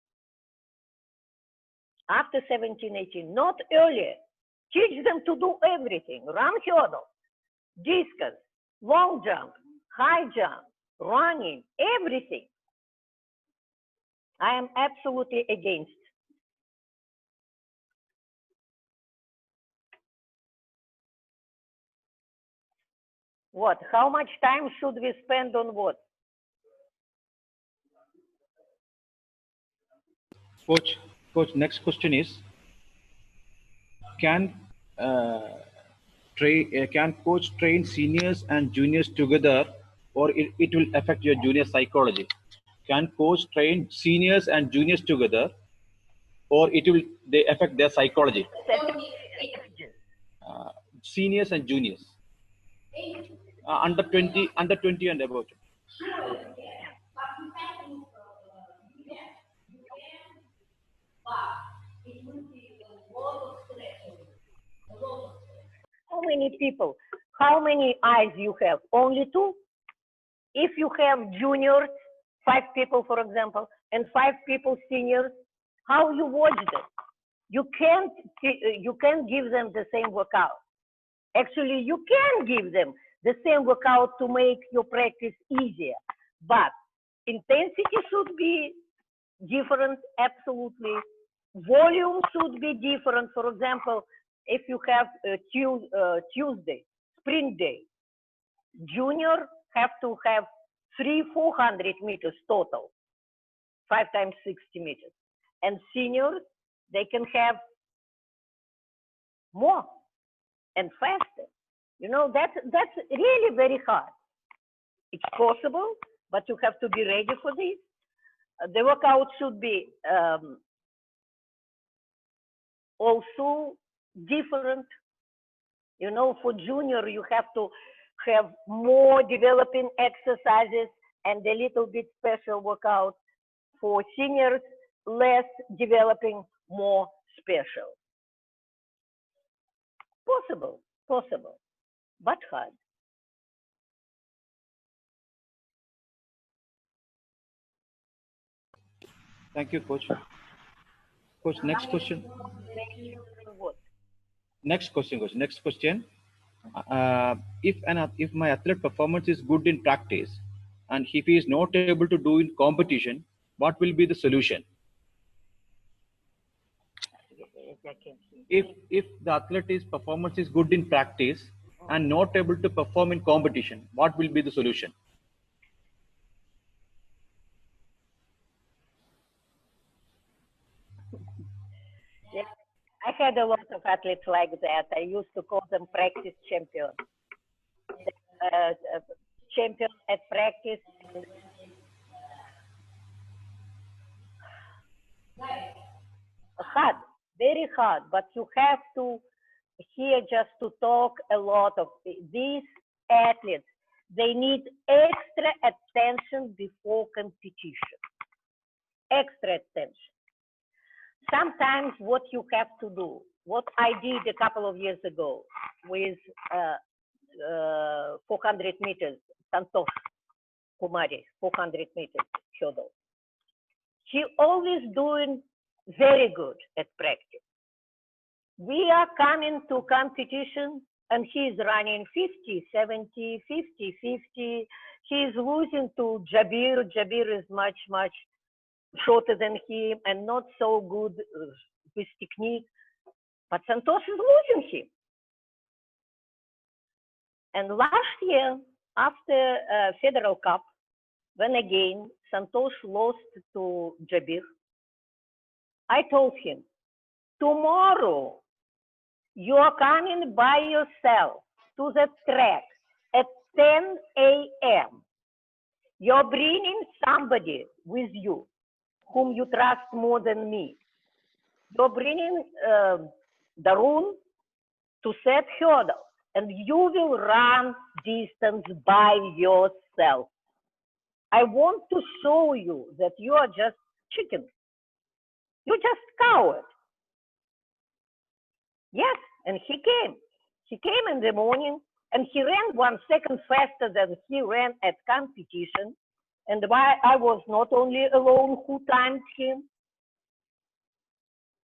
After 17, 18, not earlier. Teach them to do everything. Run hurdle, discus, long jump, high jump, running, everything. I am absolutely against. What? How much time should we spend on what? Coach, next question is, can coach train seniors and juniors together, or it will affect your junior psychology? Can coach train seniors and juniors together, or they affect their psychology? Seniors and juniors, under 20 and above. How many people? How many eyes you have? Only 2? If you have juniors, 5 people, for example, and 5 people seniors, how you watch them? You can't give them the same workout. Actually, you can give them the same workout to make your practice easier, but intensity should be different, absolutely. Volume should be different. For example, if you have Tuesday, sprint day, junior have to have 300-400 meters total, 5 times 60 meters. And seniors, they can have more and faster. You know, that's really very hard. It's possible, but you have to be ready for this. The workout should be also different. You know, for junior, you have to have more developing exercises and a little bit special workout. For seniors, less developing, more special. Possible, but hard. Thank you, Coach. Coach, next question. What? Next question, Coach. Next question. If my athlete performance is good in practice and if he is not able to do in competition, what will be the solution? If the athlete's performance is good in practice and not able to perform in competition, what will be the solution? Yeah, I had a lot of athletes like that. I used to call them practice champions. Champions at practice. Hard, very hard, but you have to here just to talk a lot of these athletes. They need extra attention before competition. Extra attention. Sometimes what you have to do, what I did a couple of years ago with 400 meters, Santosh Kumari, 400 meters hurdle. He always doing very good at practice. We are coming to competition and he's running 50, 70, 50, 50. He's losing to Jabir. Jabir is much, much shorter than him and not so good with technique. But Santosh is losing him. And last year, after Federal Cup, when again Santosh lost to Jabir, I told him, tomorrow you are coming by yourself to the track at 10 a.m. You're bringing somebody with you whom you trust more than me. You're bringing Darun to set hurdle, and you will run distance by yourself. I want to show you that you are just chicken. You're just coward. Yes, and he came. He came in the morning and he ran 1 second faster than he ran at competition. And I was not only alone who timed him.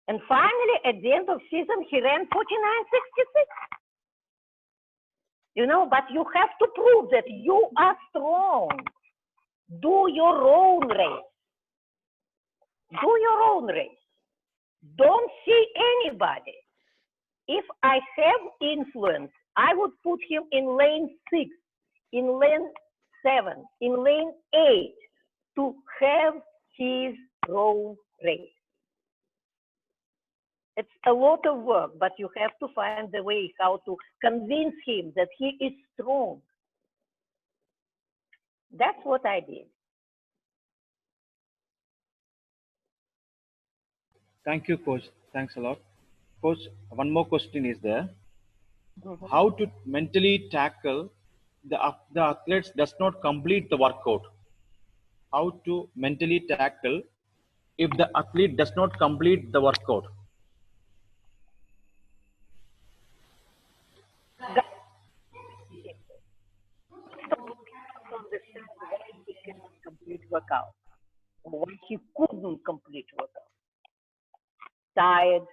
And finally, at the end of season, he ran 49.66. You know, but you have to prove that you are strong. Do your own race. Do your own race. Don't see anybody. If I have influence, I would put him in lane 6, in lane 7, in lane 8 to have his own race. It's a lot of work, but you have to find the way how to convince him that he is strong. That's what I did. Thank you, coach. Thanks a lot. Coach, one more question is there. How to mentally tackle the athletes does not complete the workout? How to mentally tackle if the athlete does not complete the workout? Understand why he cannot complete workout, or why he couldn't complete workout. Tired,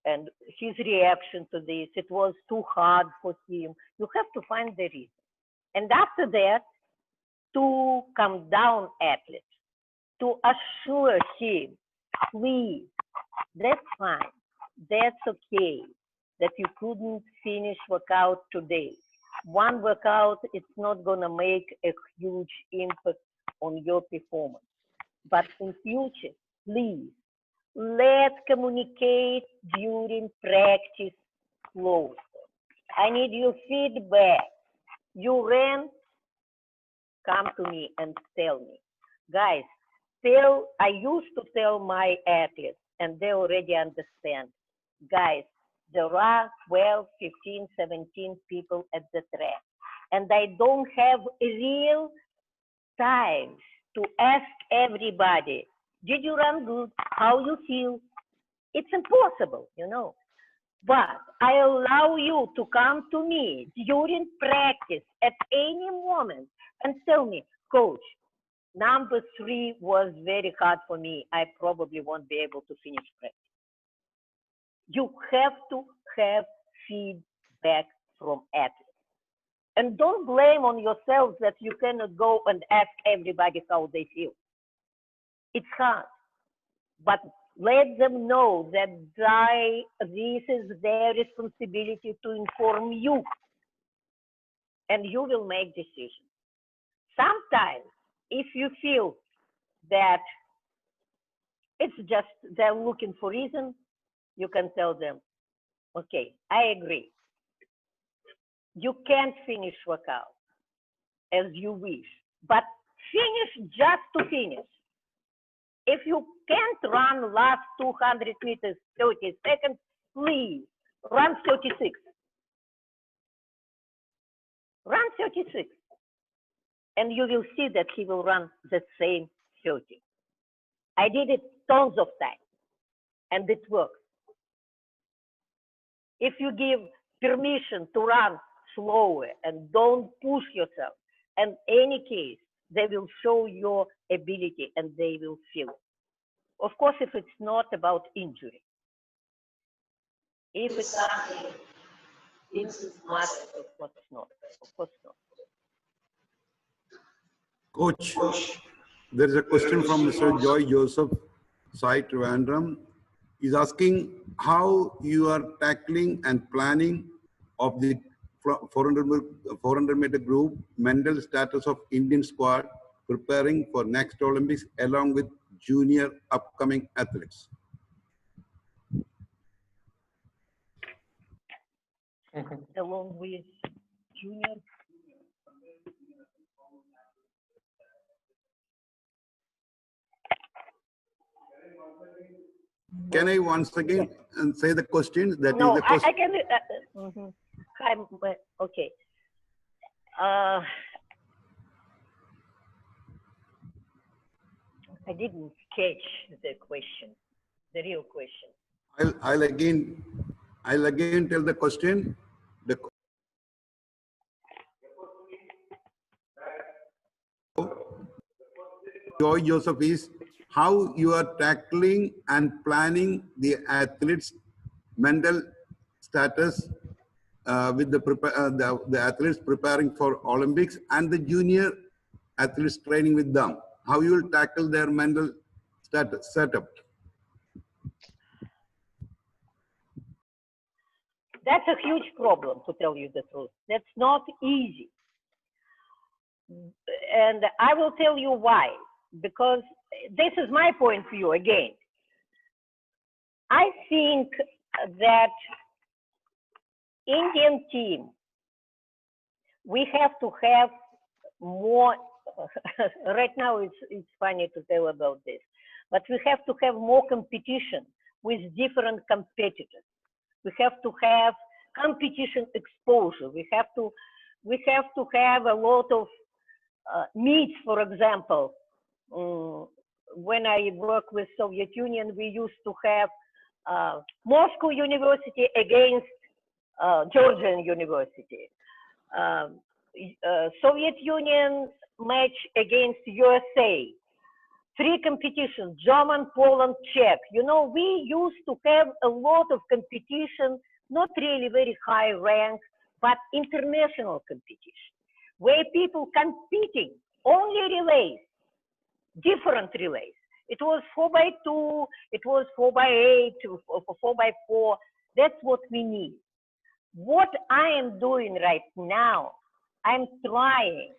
and his reaction to this, it was too hard for him. You have to find the reason. And after that, to come down athlete, to assure him, please, that's fine, that's okay, that you couldn't finish workout today. One workout, it's not gonna make a huge impact on your performance. But in future, please, let's communicate during practice closer. I need your feedback. You ran, come to me and tell me. Guys, I used to tell my athletes, and they already understand. Guys, there are 12, 15, 17 people at the track, and I don't have real time to ask everybody, did you run good? How you feel? It's impossible, you know. But I allow you to come to me during practice at any moment and tell me, coach, number 3 was very hard for me. I probably won't be able to finish practice. You have to have feedback from athletes. And don't blame on yourself that you cannot go and ask everybody how they feel. It's hard, but let them know that this is their responsibility to inform you, and you will make decisions. Sometimes, if you feel that it's just they're looking for reason, you can tell them, okay, I agree. You can't finish workout as you wish, but finish just to finish. If you can't run last 200 meters 30 seconds, please run 36. Run 36. And you will see that he will run the same 30. I did it tons of times, and it works. If you give permission to run slower and don't push yourself, in any case, they will show your ability and they will feel it. Of course, if it's not about injury. If it's something, it's not, of course not. Of course not. Coach, there is a question from Mr. Joy Joseph, Sai Trivandrum. He's asking how you are tackling and planning of the 400-meter group mental status of Indian squad preparing for next Olympics along with junior upcoming athletes. Along with junior. Can I once again say the question? That No, is the question. I can. Okay. I didn't catch the question, the real question. I'll again tell the question. The Joy Joseph is how you are tackling and planning the athletes' mental status with the athletes preparing for Olympics and the junior athletes training with them. How you will tackle their mental status setup. That's a huge problem, to tell you the truth. That's not easy. And I will tell you why. Because this is my point of view again. I think that Indian team, we have to have more, right now it's funny to tell about this, but we have to have more competition with different competitors. We have to have competition exposure. We have to have a lot of meets, for example. When I work with Soviet Union, we used to have Moscow University against Georgian University, Soviet Union match against USA, 3 competitions, German, Poland, Czech. You know, we used to have a lot of competition, not really very high rank, but international competition, where people competing only relays, different relays. It was 4x2, it was 4x8, 4x4. That's what we need. What I am doing right now, I'm trying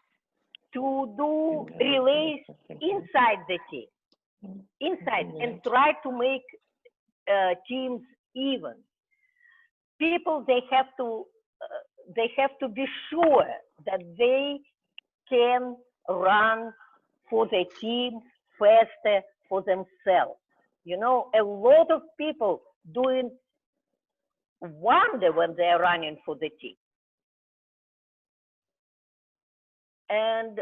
to do relays inside the team, and try to make teams even. People, they have to be sure that they can run for the team faster for themselves. You know, a lot of people doing wonder when they're running for the team. And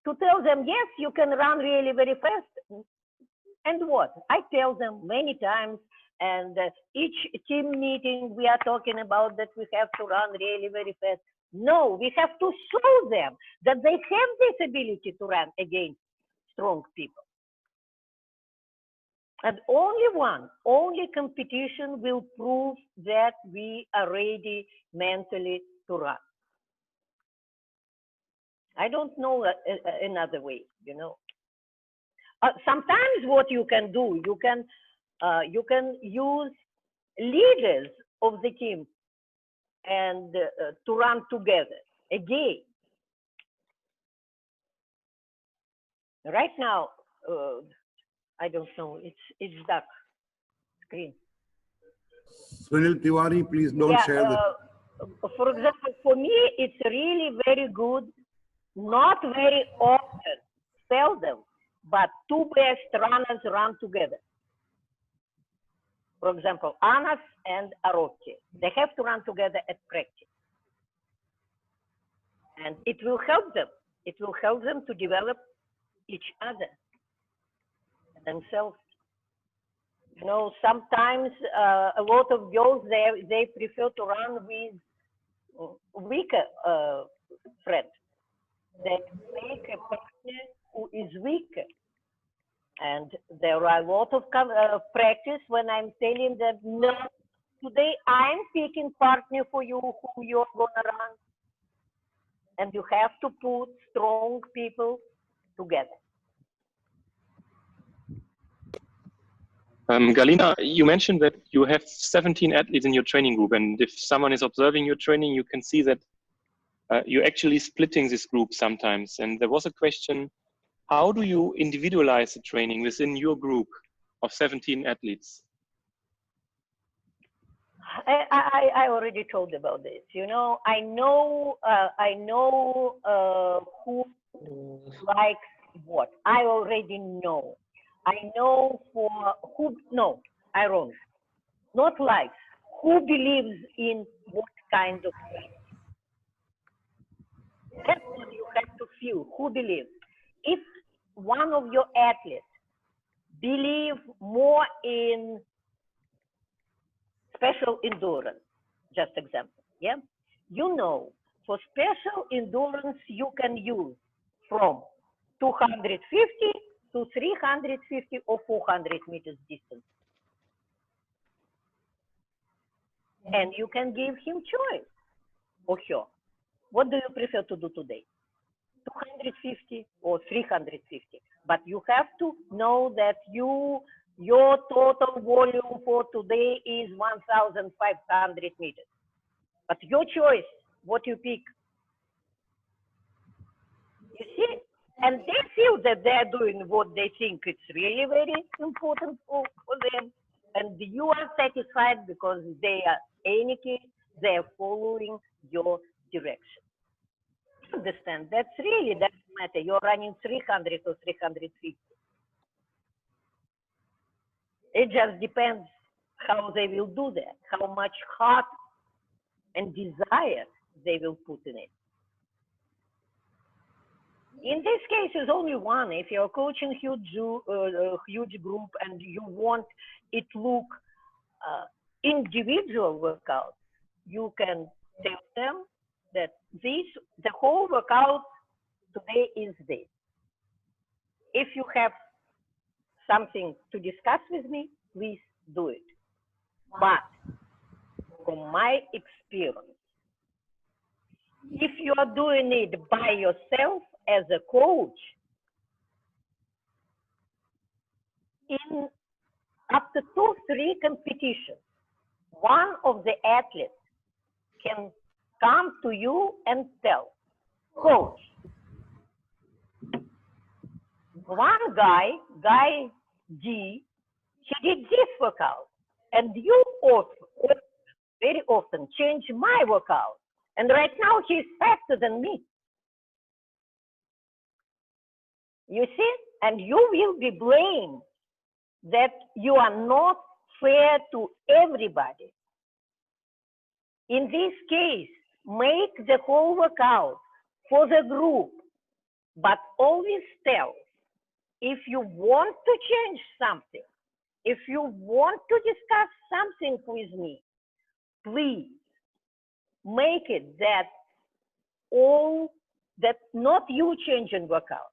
to tell them, yes, you can run really very fast. And what? I tell them many times, and each team meeting we are talking about that we have to run really very fast. No, we have to show them that they have this ability to run against strong people. And only competition will prove that we are ready mentally to run. I don't know another way, you know. Sometimes what you can do, you can use leaders of the team and to run together again. Right now, I don't know. It's dark screen. Sunil Tiwari, please don't share the. For example, for me, it's really very good. Not very often, seldom, but two best runners run together. For example, Anas and Aroki, they have to run together at practice. And it will help them. It will help them to develop each other, themselves. You know, sometimes a lot of girls, they prefer to run with weaker friends. They make a partner who is weaker. And there are a lot of practice when I'm telling them, no, today I'm picking partner for you who you're gonna run. And you have to put strong people together. Galina, you mentioned that you have 17 athletes in your training group, and if someone is observing your training, you can see that you're actually splitting this group sometimes. And there was a question, how do you individualize the training within your group of 17 athletes? I already told about this. You know, I know who likes what. I already know. I know for who. No, ironic. Not likes. Who believes in what kind of thing? That's what you have to feel. Who believes? If one of your athletes believe more in special endurance, just example, yeah? You know, for special endurance, you can use from 250 to 350 or 400 meters distance. And you can give him choice, or her. What do you prefer to do today? 250 or 350? But you have to know that your total volume for today is 1,500 meters. But your choice, what you pick. You see? And they feel that they're doing what they think it's really very important for them. And you are satisfied because they are, any case, they are following your direction. Understand? That's really doesn't matter. You're running 300 or 350. It just depends how they will do that, how much heart and desire they will put in it. In this case, it's only one. If you're coaching huge group and you want it look individual workout, you can tell them that the whole workout today is this. If you have something to discuss with me, please do it. But from my experience, if you are doing it by yourself as a coach, in after 2-3 competitions, one of the athletes can come to you and tell, coach, one guy D, he did this workout, and you also very often change my workout, and right now he's faster than me. You see, and you will be blamed that you are not fair to everybody. In this case, make the whole workout for the group, but always tell, if you want to change something, if you want to discuss something with me, please make it that not you changing workout.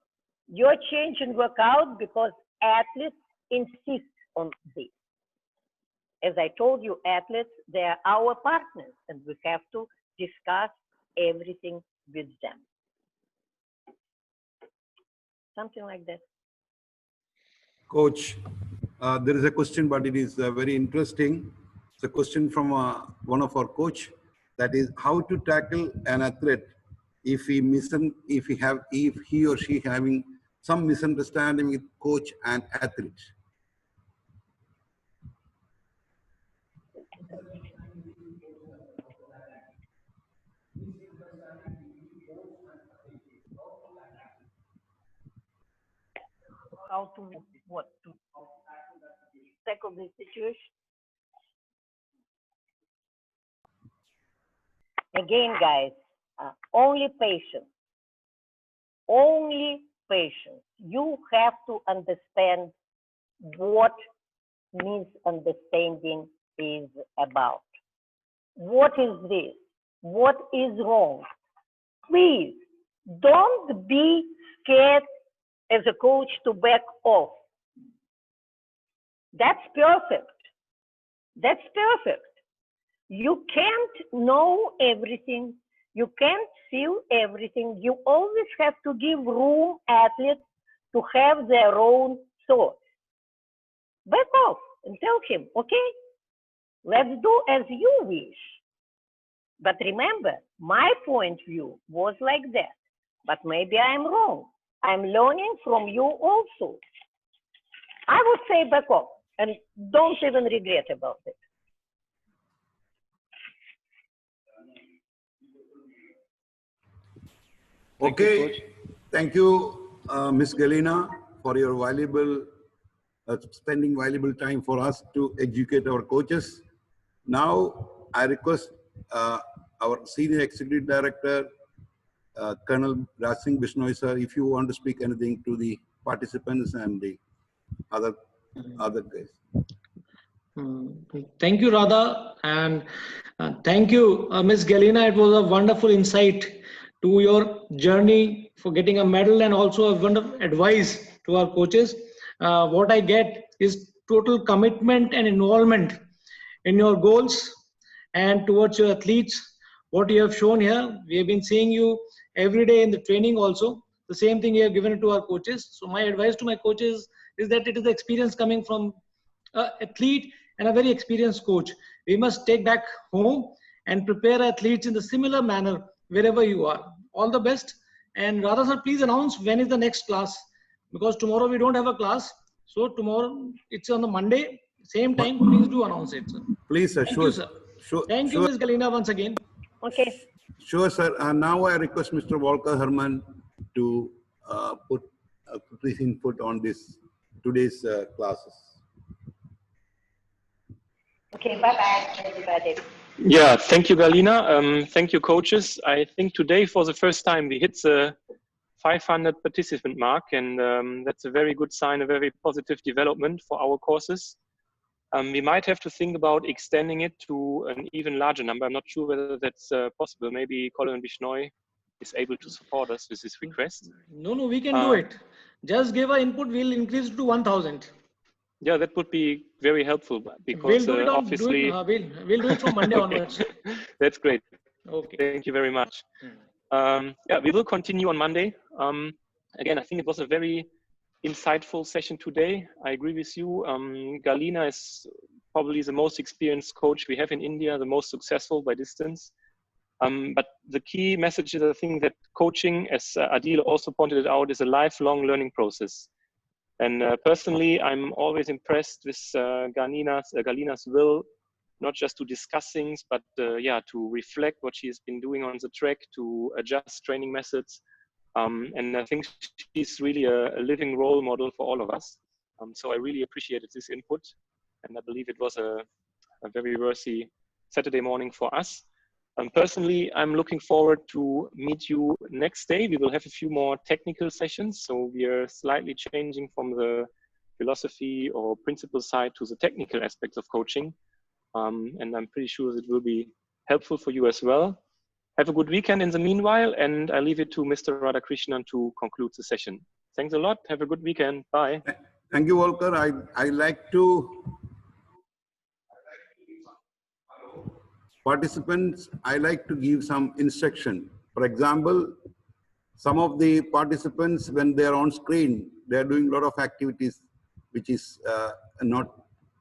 You're changing workout because athletes insist on this. As I told you, athletes, they are our partners, and we have to discuss everything with them. Something like that. Coach, there is a question, but it is very interesting. It's a question from one of our coach, that is how to tackle an athlete if he or she having some misunderstanding with coach and athlete. How to what to tackle this situation? Again, guys, only patience. Only patience. You have to understand what misunderstanding is about. What is this? What is wrong? Please don't be scared as a coach to back off. That's perfect. That's perfect. You can't know everything. You can't feel everything. You always have to give room athletes to have their own thoughts. Back off and tell him, okay, let's do as you wish. But remember, my point of view was like that. But maybe I'm wrong. I'm learning from you also. I would say back off and don't even regret about it. Okay, thank you, Ms. Galina, for your valuable, spending valuable time for us to educate our coaches. Now, I request our Senior Executive Director, Colonel Raj Singh Bishnoi, sir, if you want to speak anything to the participants and the other guys. Thank you, Radha, and thank you, Ms. Galina. It was a wonderful insight to your journey for getting a medal, and also a wonderful advice to our coaches. What I get is total commitment and involvement in your goals and towards your athletes. What you have shown here, we have been seeing you every day in the training also. The same thing you have given it to our coaches. So my advice to my coaches is that it is the experience coming from an athlete and a very experienced coach. We must take back home and prepare athletes in the similar manner wherever you are. All the best. And Radha sir, please announce when is the next class, because tomorrow we don't have a class. So tomorrow it's on the Monday, same time. Please do announce it, sir. Please, sir. Thank Sure, you, sir. Sure, Thank you, Ms. Galina, once again. Okay. Sure, sir. Now I request Mr. Walker Herman to put his input on this today's classes. Okay, bye-bye, everybody. Yeah, thank you, Galina. Thank you, coaches. I think today, for the first time, we hit the 500 participant mark, and that's a very good sign, a very positive development for our courses. We might have to think about extending it to an even larger number. I'm not sure whether that's possible. Maybe Colin Bishnoi is able to support us with this request. No, we can do it. Just give our input, we'll increase it to 1,000. Yeah, that would be very helpful, because we'll do it obviously... we'll do it from Monday onwards. That's great. Okay. Thank you very much. Yeah, we will continue on Monday. Again, I think it was a very insightful session today. I agree with you. Galina is probably the most experienced coach we have in India, the most successful by distance. But the key message is, I think, that coaching, as Adil also pointed it out, is a lifelong learning process. And personally, I'm always impressed with Galina's will, not just to discuss things, but yeah, to reflect what she has been doing on the track, to adjust training methods. And I think she's really a living role model for all of us. So I really appreciated this input, and I believe it was a very worthy Saturday morning for us. Personally, I'm looking forward to meet you next day. We will have a few more technical sessions. So we are slightly changing from the philosophy or principle side to the technical aspects of coaching. And I'm pretty sure it will be helpful for you as well. Have a good weekend in the meanwhile, and I leave it to Mr. Radhakrishnan to conclude the session. Thanks a lot. Have a good weekend. Bye. Thank you, Volker. I like to participants, I like to give some instruction. For example, some of the participants, when they are on screen, they are doing a lot of activities which is not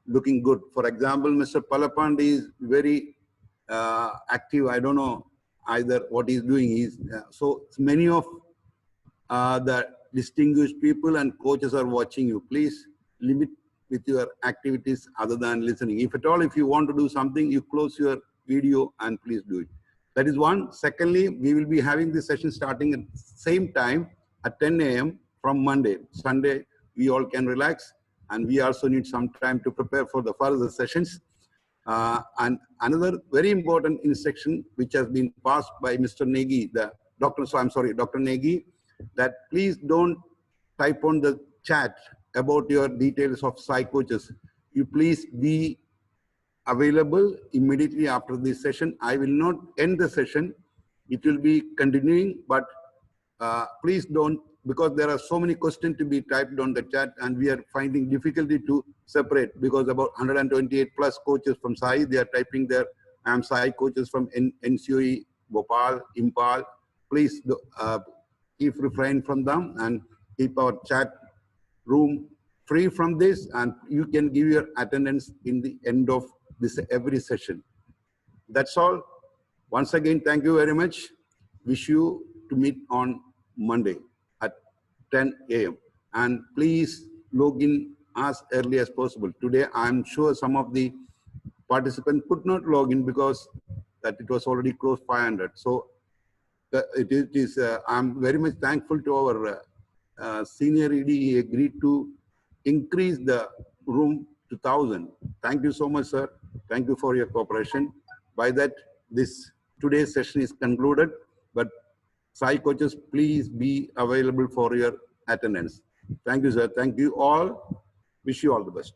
looking good. For example, Mr. Palapandi is very active. I don't know either what he's doing. So many of the distinguished people and coaches are watching you. Please limit with your activities other than listening. If at all, if you want to do something, you close your video and please do it. That is one. Secondly, we will be having this session starting at the same time at 10 a.m. from Monday. Sunday, we all can relax, and we also need some time to prepare for the further sessions. And another very important instruction which has been passed by Mr. Negi, Dr. Negi, that please don't type on the chat about your details of psych coaches. You please be available immediately after this session. I will not end the session. It will be continuing, but please don't, because there are so many questions to be typed on the chat and we are finding difficulty to separate, because about 128 plus coaches from SAI, they are typing their I'm SAI coaches from NCOE, Bhopal, Impal. Please keep refrain from them and keep our chat room free from this, and you can give your attendance in the end of this every session. That's all. Once again, thank you very much. Wish you to meet on Monday at 10 a.m. And please log in as early as possible. Today, I'm sure some of the participants could not log in because that it was already close 500. So I'm very much thankful to our senior ED. He agreed to increase the room to 1,000. Thank you so much, sir. Thank you for your cooperation. By that, today's session is concluded, but Sai coaches, please be available for your attendance. Thank you, sir. Thank you all. Wish you all the best.